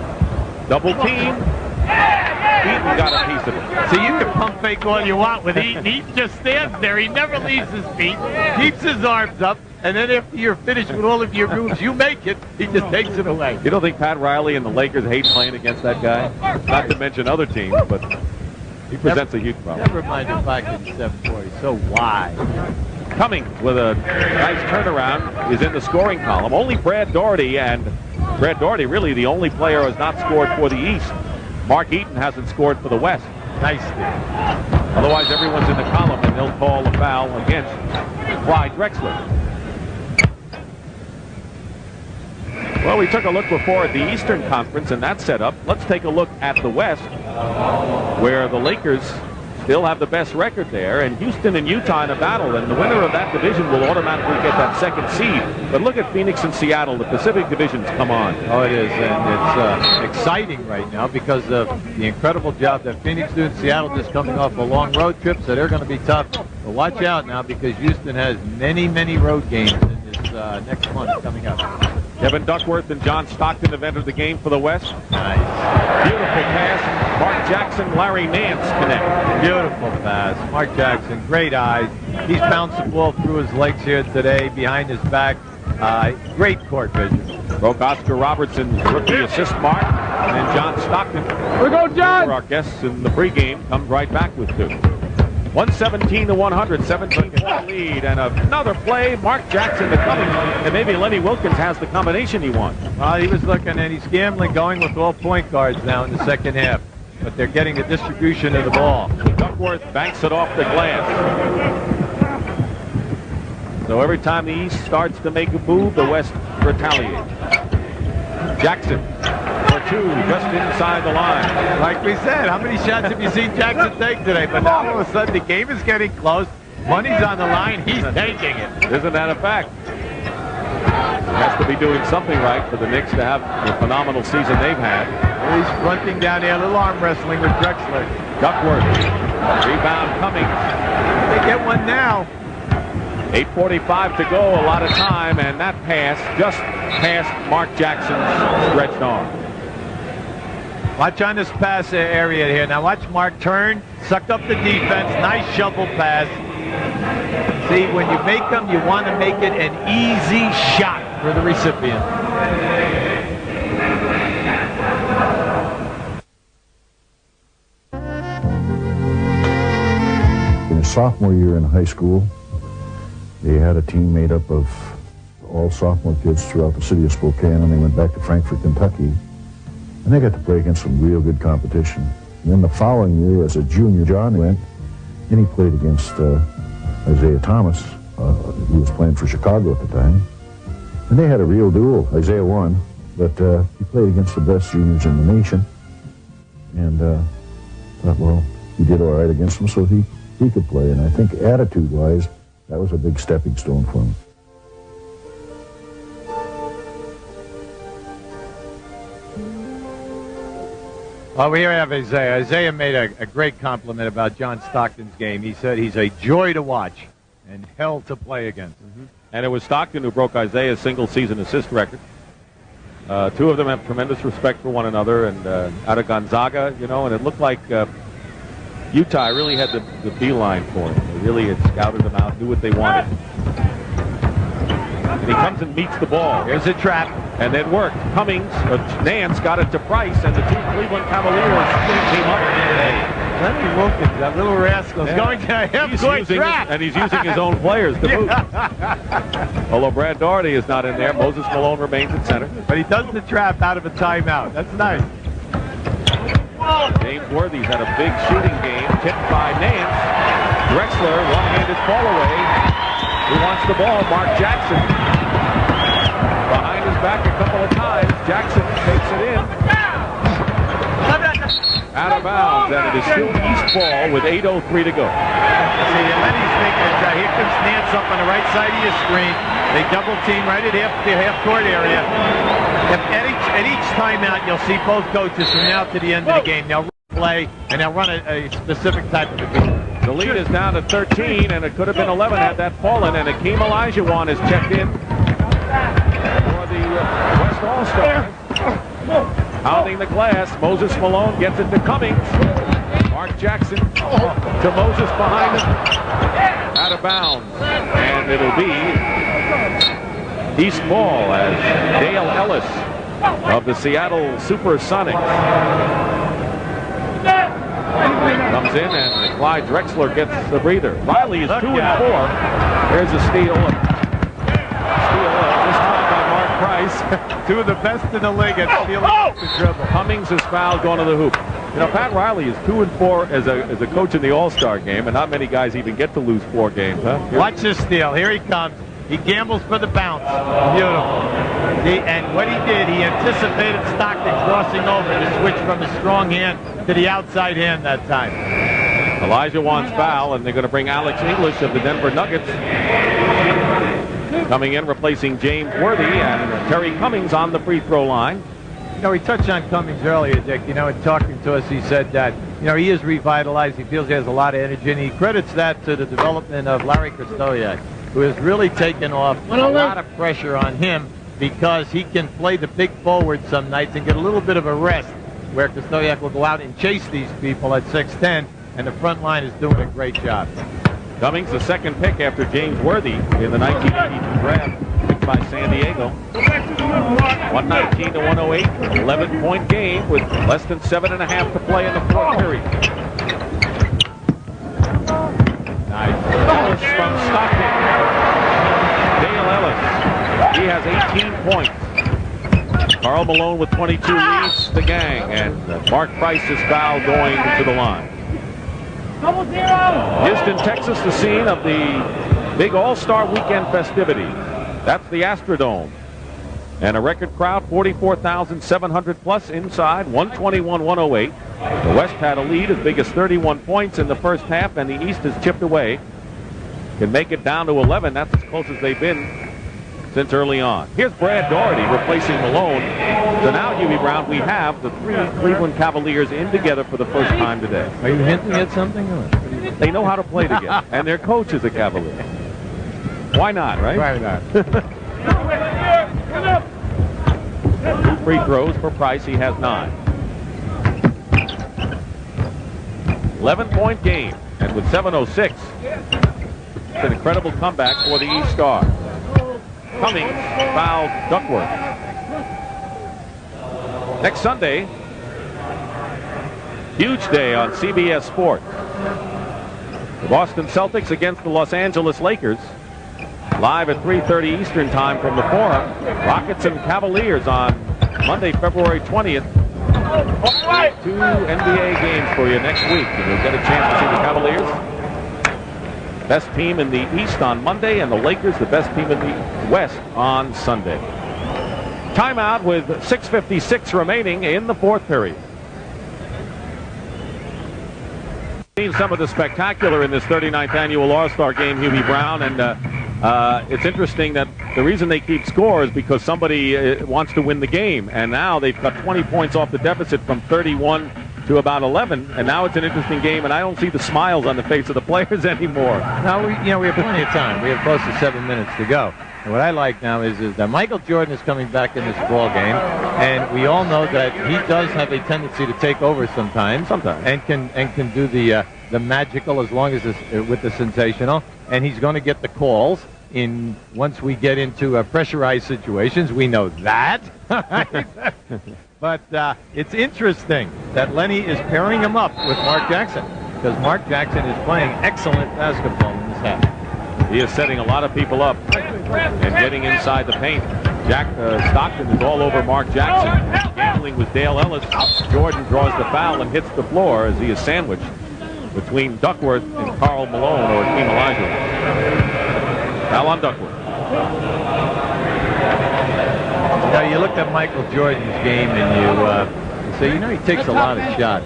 Double team. Eaton got a piece of it. So you can pump fake all you want with Eaton. He just stands there. He never leaves his feet. Keeps his arms up. And then after you're finished with all of your moves, you make it. He just takes it away. You don't think Pat Riley and the Lakers hate playing against that guy? Not to mention other teams, but he presents a huge problem. Never mind the fact that he's 7'4". He's so wide. Cummings with a nice turnaround is in the scoring column. Only Brad Daugherty, and Brad Daugherty really the only player who has not scored for the East. Mark Eaton hasn't scored for the West. Nice steal. Otherwise, everyone's in the column, and they'll call a foul against Clyde Drexler. Well, we took a look before at the Eastern Conference and that setup. Let's take a look at the West, where the Lakers still have the best record there, and Houston and Utah in a battle, and the winner of that division will automatically get that 2nd seed. But look at Phoenix and Seattle. The Pacific divisions come on. Oh, it is, and it's exciting right now because of the incredible job that Phoenix did. Seattle just coming off a long road trip, so they're going to be tough. But watch out now because Houston has many, many road games in this next month coming up. Kevin Duckworth and John Stockton have entered the game for the West. Nice. Beautiful pass. Mark Jackson, Larry Nance connect. Beautiful pass. Mark Jackson, great eyes. He's bounced the ball through his legs here today, behind his back. Great court vision. Broke Oscar Robertson's rookie assist mark. And then John Stockton, We go, John! for our guests in the pregame, comes right back with 2. 117-100, 17-point lead, and another play. Mark Jackson to Cummings, and maybe Lenny Wilkins has the combination he wants. Well, he was looking, and he's gambling, going with all point guards now in the second half. But they're getting the distribution of the ball. Duckworth banks it off the glass. So every time the East starts to make a move, the West retaliates. Jackson for two just inside the line. Like we said, how many shots have you seen Jackson take today? But now all of a sudden the game is getting close. Money's on the line. He's taking it. Isn't that a fact? Has to be doing something right for the Knicks to have the phenomenal season they've had. He's fronting down there, a little arm wrestling with Drexler. Duckworth. Rebound Cummings. They get one now. 8:45 to go, a lot of time, and that pass just past Mark Jackson's stretched arm. Watch on this pass area here. Now watch Mark turn, suck up the defense, nice shovel pass. See, when you make them, you want to make it an easy shot for the recipient. In his sophomore year in high school, they had a team made up of all sophomore kids throughout the city of Spokane, and they went back to Frankfort, Kentucky, and they got to play against some real good competition. And then the following year, as a junior, John went, and he played against Isaiah Thomas. He was playing for Chicago at the time. And they had a real duel. Isaiah won, but he played against the best juniors in the nation. And thought, well, he did all right against them, so he could play. And I think attitude-wise, that was a big stepping stone for him. Well, we here have Isaiah. Isaiah made a great compliment about John Stockton's game. He said he's a joy to watch and hell to play against. And it was Stockton who broke Isaiah's single-season assist record. Two of them have tremendous respect for one another, and out of Gonzaga, you know, and it looked like Utah really had the beeline for him. They really had scouted him out, knew what they wanted. And he comes and meets the ball. Here's a trap. And it worked. Cummings, Nance got it to Price, and the two Cleveland Cavaliers came up. Lenny Wilkins, that little rascal, is going to half-court trap. And he's using his own players to boot. Although Brad Daugherty is not in there, Moses Malone remains at center. But he does the trap out of a timeout. That's nice. James Worthy's had a big shooting game, tipped by Nance. Drexler, one-handed fall away. Who wants the ball? Mark Jackson. Behind his back a couple of times. Jackson takes it in. Out of bounds, and it is still East ball with 8:03 to go. See, Lenny's thinking, here comes Nance up on the right side of your screen. They double team right at the half-court area. At each timeout, you'll see both coaches from now to the end of the game. They'll play, and they'll run a specific type of a game. The lead is down to 13, and it could have been 11 had that fallen, and Akeem Olajuwon is checked in for the West All-Stars. Pounding the glass, Moses Malone gets it to Cummings. Mark Jackson to Moses behind him. Out of bounds, and it'll be East ball as Dale Ellis of the Seattle Supersonics comes in, and Clyde Drexler gets the breather. Riley is 2 and 4. Here's a steal. This time by Mark Price. Two of the best in the league at stealing off the dribble. Cummings is fouled going to the hoop. You know, Pat Riley is 2 and 4 as a coach in the All-Star game, and not many guys even get to lose 4 games, huh? Watch this steal. Here he comes. He gambles for the bounce. Beautiful. And what he did, he anticipated Stockton crossing over to switch from the strong hand to the outside hand that time. Olajuwon's foul, and they're going to bring Alex English of the Denver Nuggets coming in, replacing James Worthy, and Terry Cummings on the free throw line. You know, we touched on Cummings earlier, Dick. You know, in talking to us, he said that, you know, he is revitalized. He feels he has a lot of energy, and he credits that to the development of Larry Krystkowiak, who has really taken off a lot of pressure on him because he can play the big forward some nights and get a little bit of a rest, where Krystkowiak will go out and chase these people at 6'10", and the front line is doing a great job. Cummings, the second pick after James Worthy in the 1982 draft, picked by San Diego. 119 to 108, 11-point game with less than 7.5 to play in the fourth period. Nice. Ellis from Stockton. Dale Ellis. He has 18 points. Karl Malone with 22 leads the gang, and Mark Price is fouled going to the line. Houston, Texas, the scene of the big All-Star Weekend festivities. That's the Astrodome. And a record crowd, 44,700 plus inside, 121-108. The West had a lead as big as 31 points in the first half, and the East has chipped away. Can make it down to 11. That's as close as they've been since early on. Here's Brad Doherty replacing Malone. So now, Hubie Brown, we have the three Cleveland Cavaliers in together for the first time today. Are you hinting at something? They know how to play together, and their coach is a Cavalier. Why not, right? Why not? 2 free throws for Price. He has 9. 11-point game, and with 7:06, it's an incredible comeback for the East Star. Cummings fouled Duckworth. Next Sunday, huge day on CBS Sports. The Boston Celtics against the Los Angeles Lakers. Live at 3:30 Eastern time from the Forum. Rockets and Cavaliers on Monday, February 20th. 2 NBA games for you next week. And you'll get a chance to see the Cavaliers, best team in the East, on Monday, and the Lakers, the best team in the West, on Sunday. Timeout with 6:56 remaining in the fourth period. Seen some of the spectacular in this 39th annual All-Star game, Hubie Brown, and it's interesting that the reason they keep score is because somebody wants to win the game, and now they've cut 20 points off the deficit from 31 to about 11, and now it's an interesting game, and I don't see the smiles on the face of the players anymore. No, we have plenty of time. We have close to 7 minutes to go. And what I like now is that Michael Jordan is coming back in this ball game, and we all know that he does have a tendency to take over sometimes, and can do the magical as long as it's with the sensational, and he's going to get the calls in once we get into pressurized situations. We know that. But it's interesting that Lenny is pairing him up with Mark Jackson, because Mark Jackson is playing excellent basketball in this half. He is setting a lot of people up and getting inside the paint. Stockton is all over Mark Jackson. Gambling with Dale Ellis. Jordan draws the foul and hits the floor as he is sandwiched between Duckworth and Karl Malone, or Team Elijah. Foul on Duckworth. Now, you look at Michael Jordan's game and you say, he takes a lot of shots.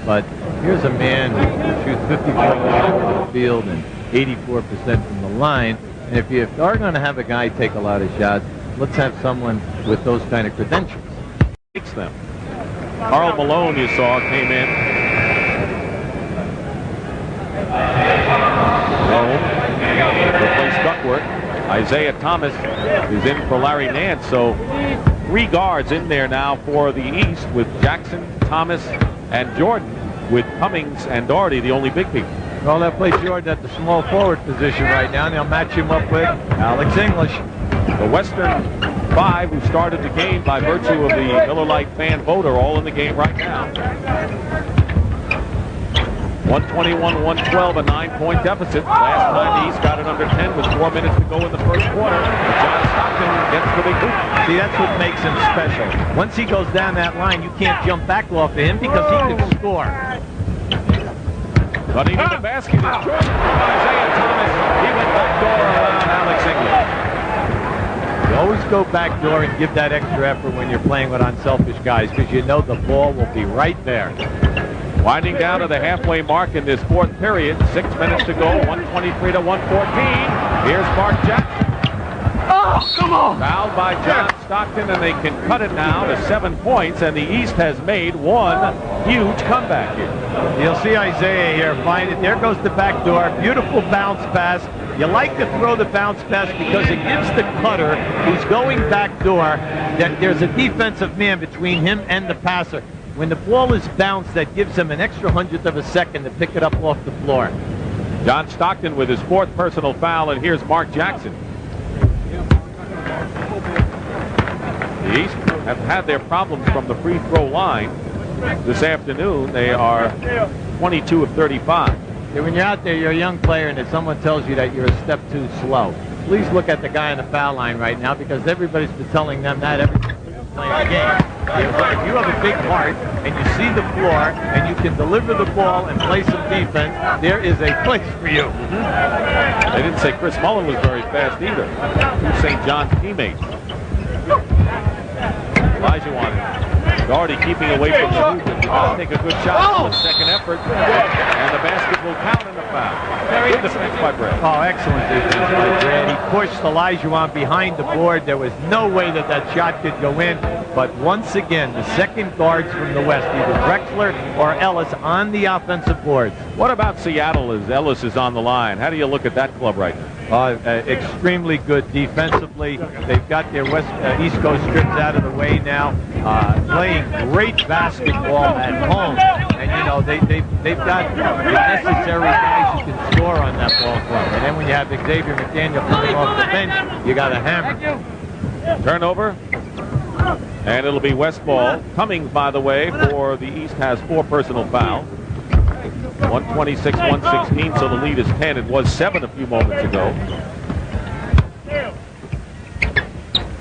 But here's a man who shoots 54% from the field and 84% from the line. And if you are going to have a guy take a lot of shots, let's have someone with those kind of credentials. Takes them. Karl Malone, you saw, came in. Malone replaced Duckworth. Isaiah Thomas is in for Larry Nance. So 3 guards in there now for the East, with Jackson, Thomas, and Jordan, with Cummings and Doherty the only big people. Well, they'll play Jordan at the small forward position right now, and they'll match him up with Alex English. The Western 5, who started the game by virtue of the Miller Lite fan vote, are all in the game right now. 121-112, a 9-point deficit. Last time the East got it under 10 with 4 minutes to go in the first quarter. John Stockton gets the big hoop. See, that's what makes him special. Once he goes down that line, you can't jump back off of him because he can score. Running to the basket is Jordan. Isaiah Thomas. He went backdoor around Alex English. You always go backdoor and give that extra effort when you're playing with unselfish guys, because you know the ball will be right there. Winding down to the halfway mark in this fourth period. 6 minutes to go. 123-114. Here's Mark Jackson. Oh, come on! Fouled by John Stockton, and they can cut it now to 7 points, and the East has made one huge comeback here. You'll see Isaiah here find it. There goes the back door. Beautiful bounce pass. You like to throw the bounce pass because it gives the cutter who's going back door that there's a defensive man between him and the passer. When the ball is bounced, that gives him an extra 100th of a second to pick it up off the floor. John Stockton with his 4th personal foul, and here's Mark Jackson. The East have had their problems from the free throw line this afternoon. They are 22 of 35. When you're out there, you're a young player, and if someone tells you that you're a step too slow, please look at the guy on the foul line right now, because everybody's been telling them that every time they're playing the game. If you have a big heart and you see the floor and you can deliver the ball and play some defense, there is a place for you. They didn't say Chris Mullen was very fast either. Two St. John's teammates. Olajuwon already keeping away from the hoop. But you got to take a good shot for the second effort. And the basket will count in the foul. Good defense by Brad. Oh, excellent defense by Brad. He pushed Olajuwon behind the board. There was no way that that shot could go in. But once again, the second guards from the West, either Drexler or Ellis, on the offensive boards. What about Seattle as Ellis is on the line? How do you look at that club right now? Extremely good defensively. They've got their East Coast strips out of the way now. Playing great basketball at home. And, you know, they've got the necessary guys who can score on that ball club. And then when you have Xavier McDaniel coming off the bench, you got a hammer. Turnover. And it'll be West ball. Cummings, by the way, for the East has 4 personal fouls. 126-116, so the lead is 10. It was 7 a few moments ago.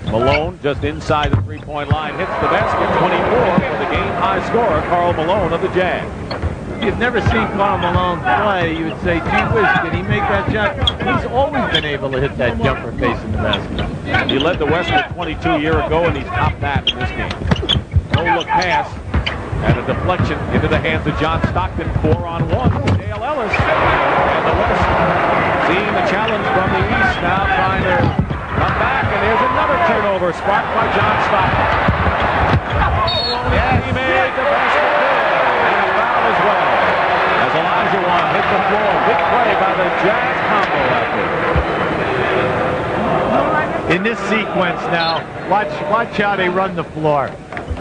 Malone just inside the three-point line, hits the basket. 24 for the game-high scorer, Karl Malone of the Jazz. If you've never seen Karl Malone play, you would say, gee whiz, can he make that shot? He's always been able to hit that jumper facing the basket. He led the West with 22 a year ago, and he's topped that in this game. No-look pass. And a deflection into the hands of John Stockton, 4-on-1 with Dale Ellis. And the West seeing the challenge from the East now trying to come back. And there's another turnover sparked by John Stockton. Yes, he made the basket good. And a foul as well. As Olajuwon hit the floor. Big play by the Jazz combo out there. In this sequence now, watch how they run the floor.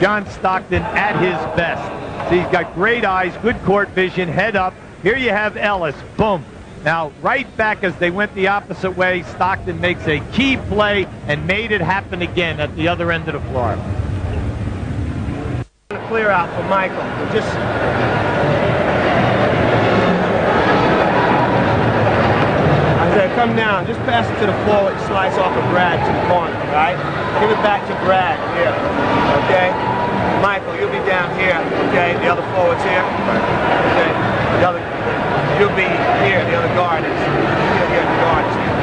John Stockton at his best. So he's got great eyes, good court vision, head up. Here you have Ellis. Boom. Now, right back as they went the opposite way, Stockton makes a key play and made it happen again at the other end of the floor. Clear out for Michael. Just Isaiah, come down. Just pass it to the forward. Slice off of Brad to the corner, all right? Give it back to Brad here, okay? Michael, you'll be down here, okay? The other forward's here, okay? The other, you'll be here. The other guard is here. The guard is here.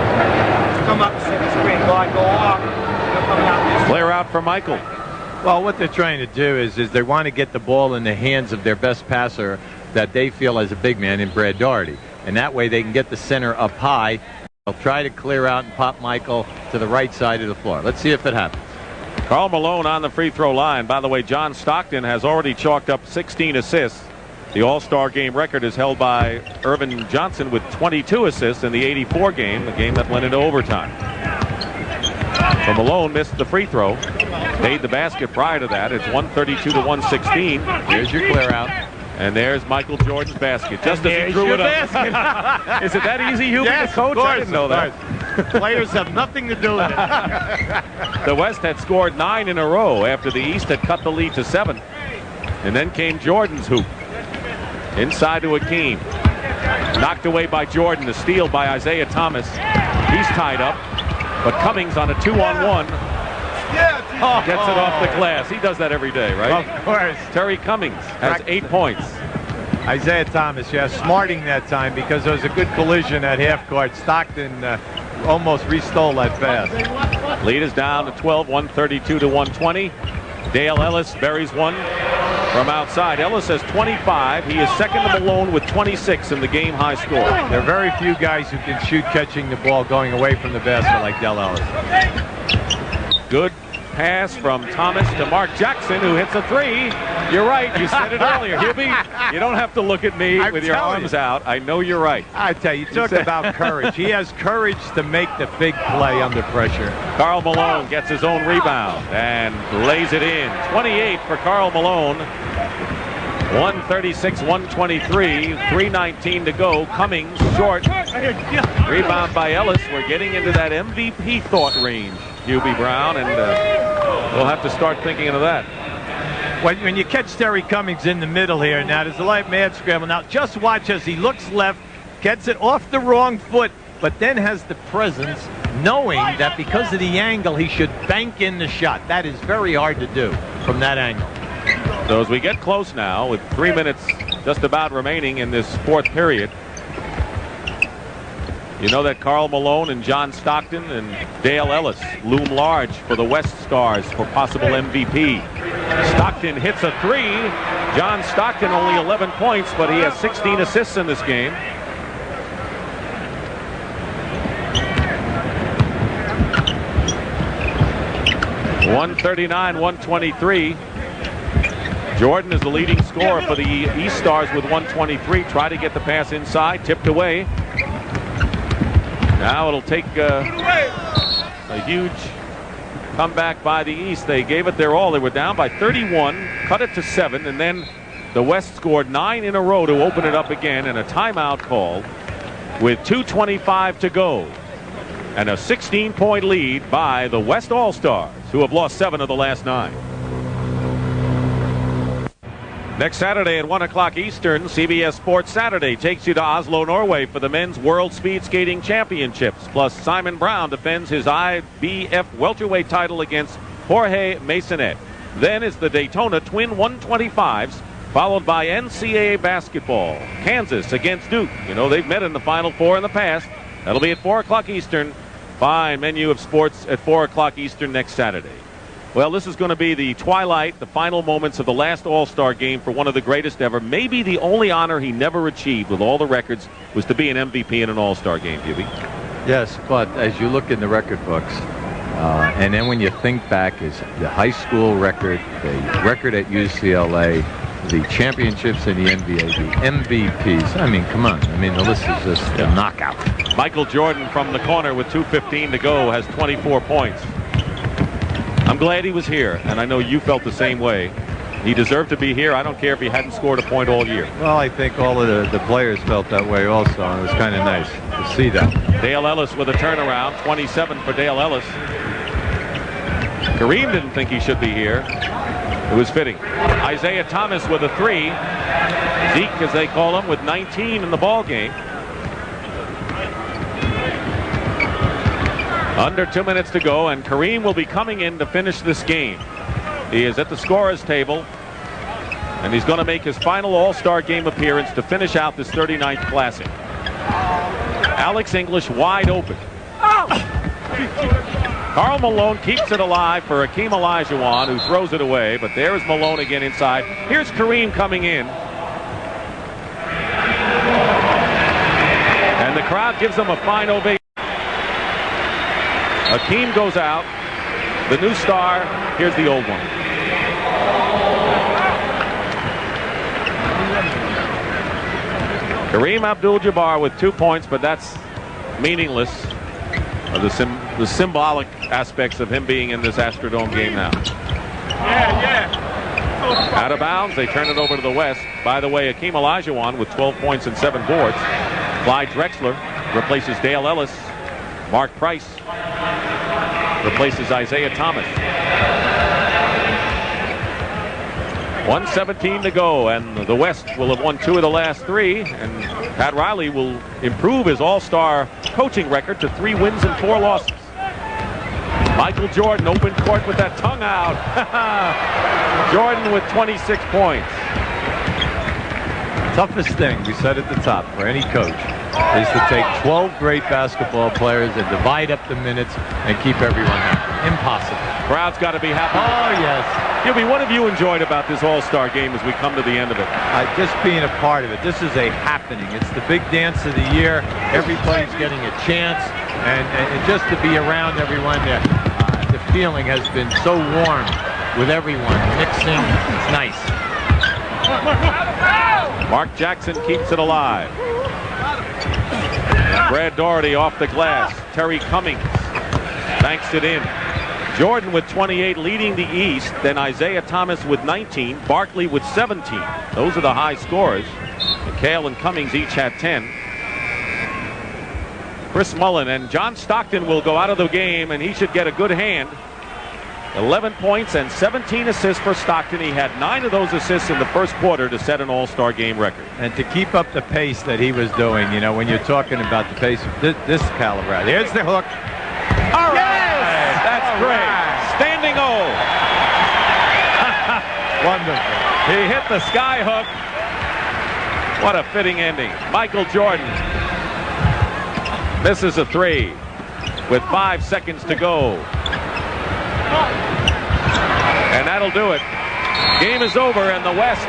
Come up and set the screen. Guard, go off. You're coming out this way. Clear out for Michael. Well, what they're trying to do is they want to get the ball in the hands of their best passer that they feel as a big man in Brad Daugherty. And that way they can get the center up high. They'll try to clear out and pop Michael to the right side of the floor. Let's see if it happens. Karl Malone on the free throw line. By the way, John Stockton has already chalked up 16 assists. The All-Star game record is held by Irvin Johnson with 22 assists in the '84 game, the game that went into overtime. So Malone missed the free throw. Made the basket prior to that. It's 132-116. Here's your clear out. And there's Michael Jordan's basket. Just as he drew it up. Is it that easy, Hubie? Yes, the coach? of course, I didn't know that. Players have nothing to do with it. The West had scored 9 in a row after the East had cut the lead to 7. And then came Jordan's hoop. Inside to Hakeem. Knocked away by Jordan. The steal by Isaiah Thomas. He's tied up. But Cummings on a 2-on-1. Gets it off the glass. He does that every day, right? Of course. Terry Cummings has 8 points. Isaiah Thomas, yeah, smarting that time because there was a good collision at half court. Stockton almost restole that pass. Lead is down to 12, 132-120. Dale Ellis buries one from outside. Ellis has 25. He is second to Malone with 26 in the game high score. There are very few guys who can shoot catching the ball going away from the basket like Dale Ellis. Good pass from Thomas to Mark Jackson, who hits a 3. You're right. You said it earlier. Hubie, you don't have to look at me with your arms out. I know you're right. I tell you, talk about courage. He has courage to make the big play under pressure. Karl Malone gets his own rebound and lays it in. 28 for Karl Malone. 136-123. 3:19 to go. Cummings short. Rebound by Ellis. We're getting into that MVP thought range, Hubie Brown, and we'll have to start thinking of that. When you catch Terry Cummings in the middle here, now there's a light mad scramble. Now just watch as he looks left, gets it off the wrong foot, but then has the presence, knowing that because of the angle, he should bank in the shot. That is very hard to do from that angle. So as we get close now, with 3 minutes just about remaining in this fourth period, You know that Karl Malone and John Stockton and Dale Ellis loom large for the West Stars for possible MVP. Stockton hits a three. John Stockton only 11 points, but he has 16 assists in this game. (139-123). Jordan is the leading scorer for the East Stars with 123. Try to get the pass inside, tipped away. Now it'll take a huge comeback by the East. They gave it their all. They were down by 31, cut it to 7, and then the West scored 9 in a row to open it up again, and a timeout called with 2:25 to go. And a 16-point lead by the West All-Stars, who have lost 7 of the last 9. Next Saturday at 1 o'clock Eastern, CBS Sports Saturday takes you to Oslo, Norway for the Men's World Speed Skating Championships. Plus, Simon Brown defends his IBF welterweight title against Jorge Masonet. Then is the Daytona Twin 125s, followed by NCAA basketball. Kansas against Duke. You know, they've met in the Final Four in the past. That'll be at 4 o'clock Eastern. Fine menu of sports at 4 o'clock Eastern next Saturday. Well, this is going to be the twilight, the final moments of the last All-Star game for one of the greatest ever. Maybe the only honor he never achieved with all the records was to be an MVP in an All-Star game, Hubie. Yes, but as you look in the record books, and then when you think back, is the high school record, the record at UCLA, the championships in the NBA, the MVPs. I mean, come on. I mean, the list is just a knockout. Michael Jordan from the corner with 2:15 to go has 24 points. I'm glad he was here, and I know you felt the same way. He deserved to be here. I don't care if he hadn't scored a point all year. Well, I think all of the players felt that way also, and it was kind of nice to see that. Dale Ellis with a turnaround, 27 for Dale Ellis. Kareem didn't think he should be here. It was fitting. Isaiah Thomas with a 3. Zeke, as they call him, with 19 in the ball game. Under 2 minutes to go, and Kareem will be coming in to finish this game. He is at the scorer's table, and he's going to make his final All-Star game appearance to finish out this 39th Classic. Alex English wide open. Karl Malone keeps it alive for Hakeem Olajuwon, who throws it away, but there's Malone again inside. Here's Kareem coming in. And the crowd gives him a fine ovation. Hakeem goes out. The new star. Here's the old one. Kareem Abdul-Jabbar with 2 points, but that's meaningless. The symbolic aspects of him being in this Astrodome game now. Out of bounds. They turn it over to the West. By the way, Hakeem Olajuwon with 12 points and 7 boards. Clyde Drexler replaces Dale Ellis. Mark Price replaces Isaiah Thomas. 1:17 to go, and the West will have won 2 of the last 3, and Pat Riley will improve his all-star coaching record to 3 wins and 4 losses. Michael Jordan, open court with that tongue out. Jordan with 26 points. Toughest thing, we said at the top, for any coach is to take 12 great basketball players and divide up the minutes and keep everyone happy. Impossible. Crowd's got to be happy. Oh, yes. Gilby, what have you enjoyed about this All-Star game as we come to the end of it? Just being a part of it. This is a happening. It's the big dance of the year. Everybody's getting a chance, and just to be around everyone, the feeling has been so warm with everyone mixing. It's nice. Mark Jackson keeps it alive. Brad Doherty off the glass. Terry Cummings banks it in. Jordan with 28 leading the East. Then Isaiah Thomas with 19. Barkley with 17. Those are the high scorers. McHale and Cummings each had 10. Chris Mullin and John Stockton will go out of the game, and he should get a good hand. 11 points and 17 assists for Stockton. He had 9 of those assists in the first quarter to set an All-Star game record. And to keep up the pace that he was doing, you know, when you're talking about the pace of this caliber. There's the hook. All right. That's great. Standing O. Wonderful. He hit the sky hook. What a fitting ending. Michael Jordan. Misses a three with 5 seconds to go. And that'll do it. Game is over, and the West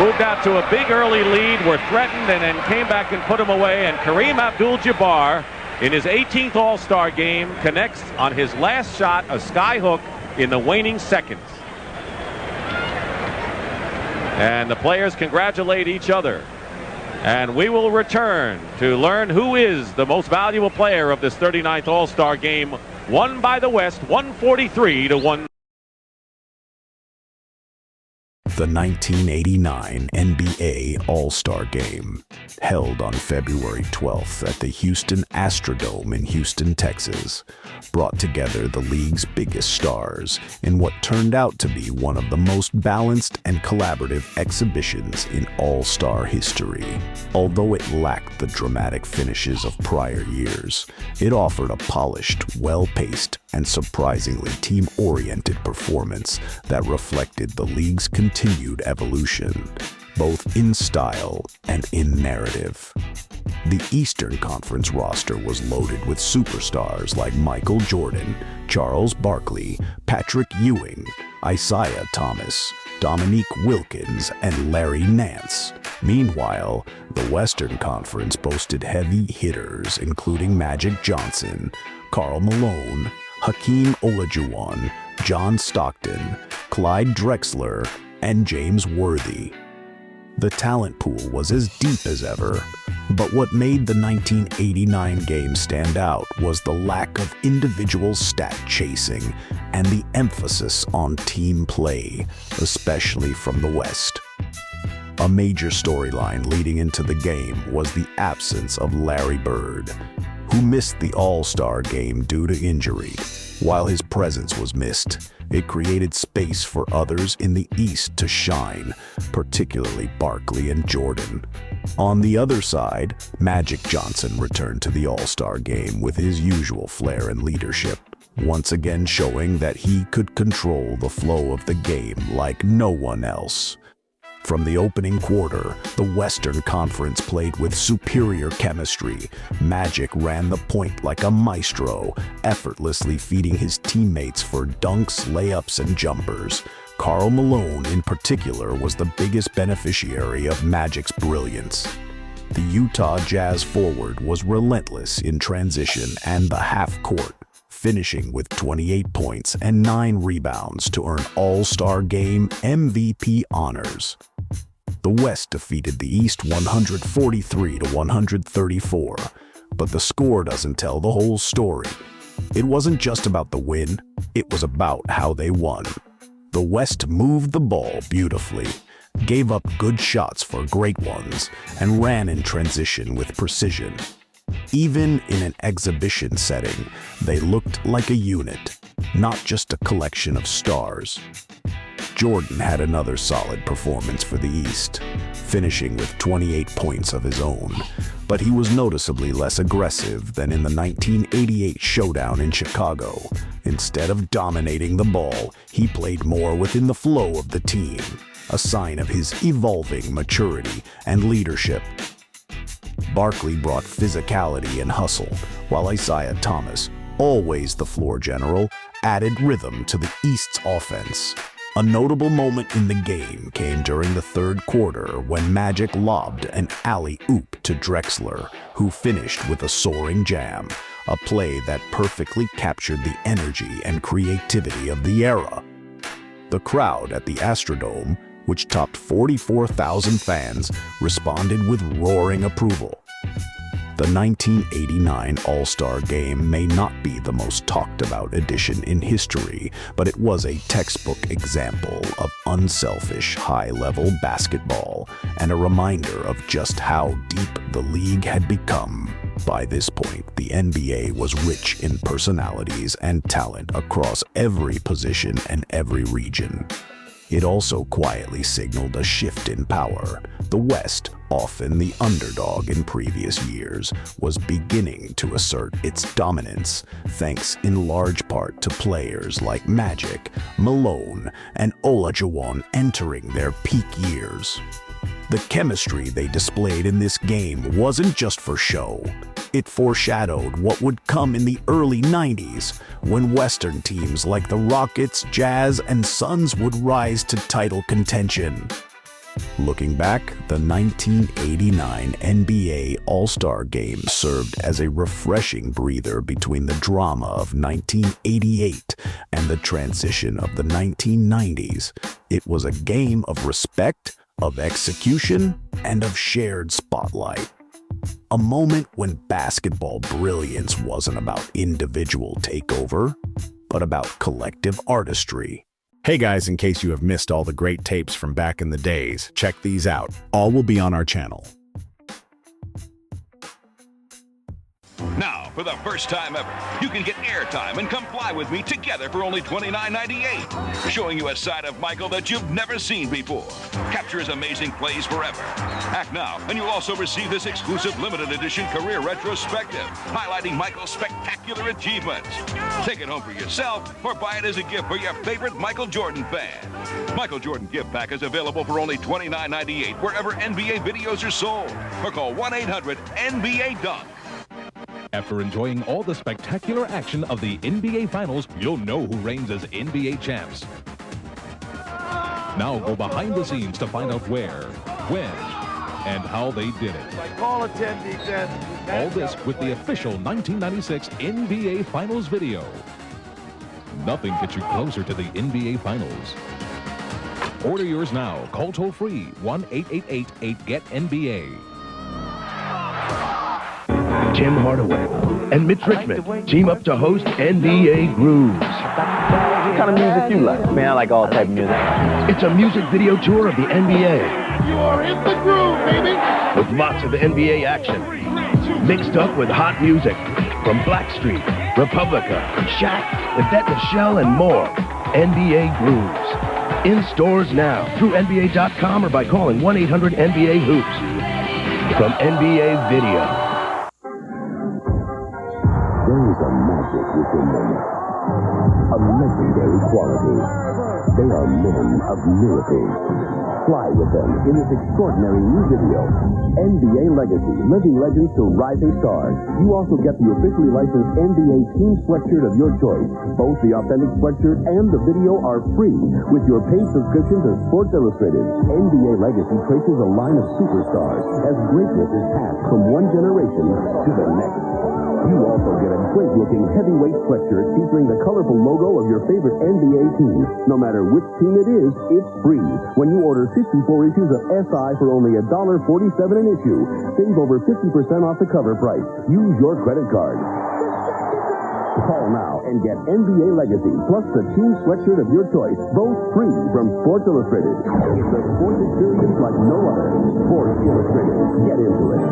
moved out to a big early lead, were threatened, and then came back and put them away. And Kareem Abdul-Jabbar, in his 18th All-Star game, connects on his last shot a sky hook in the waning seconds. And the players congratulate each other. And we will return to learn who is the most valuable player of this 39th All-Star game, won by the West 143-1. The 1989 NBA All-Star Game, held on February 12th at the Houston Astrodome in Houston, Texas, brought together the league's biggest stars in what turned out to be one of the most balanced and collaborative exhibitions in All-Star history. Although it lacked the dramatic finishes of prior years, it offered a polished, well-paced, and surprisingly team-oriented performance that reflected the league's continued evolution, both in style and in narrative. The Eastern Conference roster was loaded with superstars like Michael Jordan, Charles Barkley, Patrick Ewing, Isaiah Thomas, Dominique Wilkins, and Larry Nance. Meanwhile, the Western Conference boasted heavy hitters including Magic Johnson, Karl Malone, Hakeem Olajuwon, John Stockton, Clyde Drexler, and James Worthy. The talent pool was as deep as ever, but what made the 1989 game stand out was the lack of individual stat chasing and the emphasis on team play, especially from the West. A major storyline leading into the game was the absence of Larry Bird, who missed the All-Star game due to injury. While his presence was missed, it created space for others in the East to shine, particularly Barkley and Jordan. On the other side, Magic Johnson returned to the All-Star game with his usual flair and leadership, once again showing that he could control the flow of the game like no one else. From the opening quarter, the Western Conference played with superior chemistry. Magic ran the point like a maestro, effortlessly feeding his teammates for dunks, layups, and jumpers. Karl Malone, in particular, was the biggest beneficiary of Magic's brilliance. The Utah Jazz forward was relentless in transition and the half court, finishing with 28 points and 9 rebounds to earn All-Star Game MVP honors. The West defeated the East 143-134, but the score doesn't tell the whole story. It wasn't just about the win, it was about how they won. The West moved the ball beautifully, gave up good shots for great ones, and ran in transition with precision. Even in an exhibition setting, they looked like a unit, not just a collection of stars. Jordan had another solid performance for the East, finishing with 28 points of his own, but he was noticeably less aggressive than in the 1988 showdown in Chicago. Instead of dominating the ball, he played more within the flow of the team, a sign of his evolving maturity and leadership. Barkley brought physicality and hustle, while Isaiah Thomas, always the floor general, added rhythm to the East's offense. A notable moment in the game came during the third quarter when Magic lobbed an alley-oop to Drexler, who finished with a soaring jam, a play that perfectly captured the energy and creativity of the era. The crowd at the Astrodome, which topped 44,000 fans, responded with roaring approval. The 1989 All-Star Game may not be the most talked-about edition in history, but it was a textbook example of unselfish, high-level basketball and a reminder of just how deep the league had become. By this point, the NBA was rich in personalities and talent across every position and every region. It also quietly signaled a shift in power. The West, often the underdog in previous years, was beginning to assert its dominance, thanks in large part to players like Magic, Malone, and Olajuwon entering their peak years. The chemistry they displayed in this game wasn't just for show. It foreshadowed what would come in the early 90s, when Western teams like the Rockets, Jazz, and Suns would rise to title contention. Looking back, the 1989 NBA All-Star Game served as a refreshing breather between the drama of 1988 and the transition of the 1990s. It was a game of respect, of execution, and of shared spotlight. A moment when basketball brilliance wasn't about individual takeover, but about collective artistry. Hey guys, in case you have missed all the great tapes from back in the days, check these out. All will be on our channel. Now, for the first time ever, you can get airtime and come fly with me together for only $29.98. Showing you a side of Michael that you've never seen before. Capture his amazing plays forever. Act now, and you'll also receive this exclusive limited edition career retrospective, highlighting Michael's spectacular achievements. Take it home for yourself, or buy it as a gift for your favorite Michael Jordan fan. Michael Jordan gift pack is available for only $29.98 wherever NBA videos are sold. Or call 1-800-NBA-DUNK. After enjoying all the spectacular action of the NBA Finals, you'll know who reigns as NBA champs. Now go behind the scenes to find out where, when, and how they did it. Call a 10 defense. All this with the official 1996 NBA Finals video. Nothing gets you closer to the NBA Finals. Order yours now. Call toll-free 1-888-8-GET-NBA. Jim Hardaway and Mitch Richmond team up to host NBA Grooves. What kind of music you like? Man, I like all type of music. It's a music video tour of the NBA. You are in the groove, baby! With lots of NBA action, mixed up with hot music from Blackstreet, Republica, Shaq, Yvette Michelle, and more. NBA Grooves. In stores now through NBA.com or by calling 1-800-NBA-HOOPS. From NBA Video. There is a magic within them, a legendary quality. They are men of miracles. Fly with them in this extraordinary new video, NBA Legacy, Living Legends to Rising Stars. You also get the officially licensed NBA team sweatshirt of your choice. Both the authentic sweatshirt and the video are free with your paid subscription to Sports Illustrated. NBA Legacy traces a line of superstars as greatness is passed from one generation to the next. You also get a great-looking heavyweight sweatshirt featuring the colorful logo of your favorite NBA team. No matter which team it is, it's free when you order 54 issues of SI for only $1.47 an issue. Save over 50% off the cover price. Use your credit card. Call now and get NBA Legacy plus the team sweatshirt of your choice, both free from Sports Illustrated. It's a sports experience like no other. Sports Illustrated. Get into it.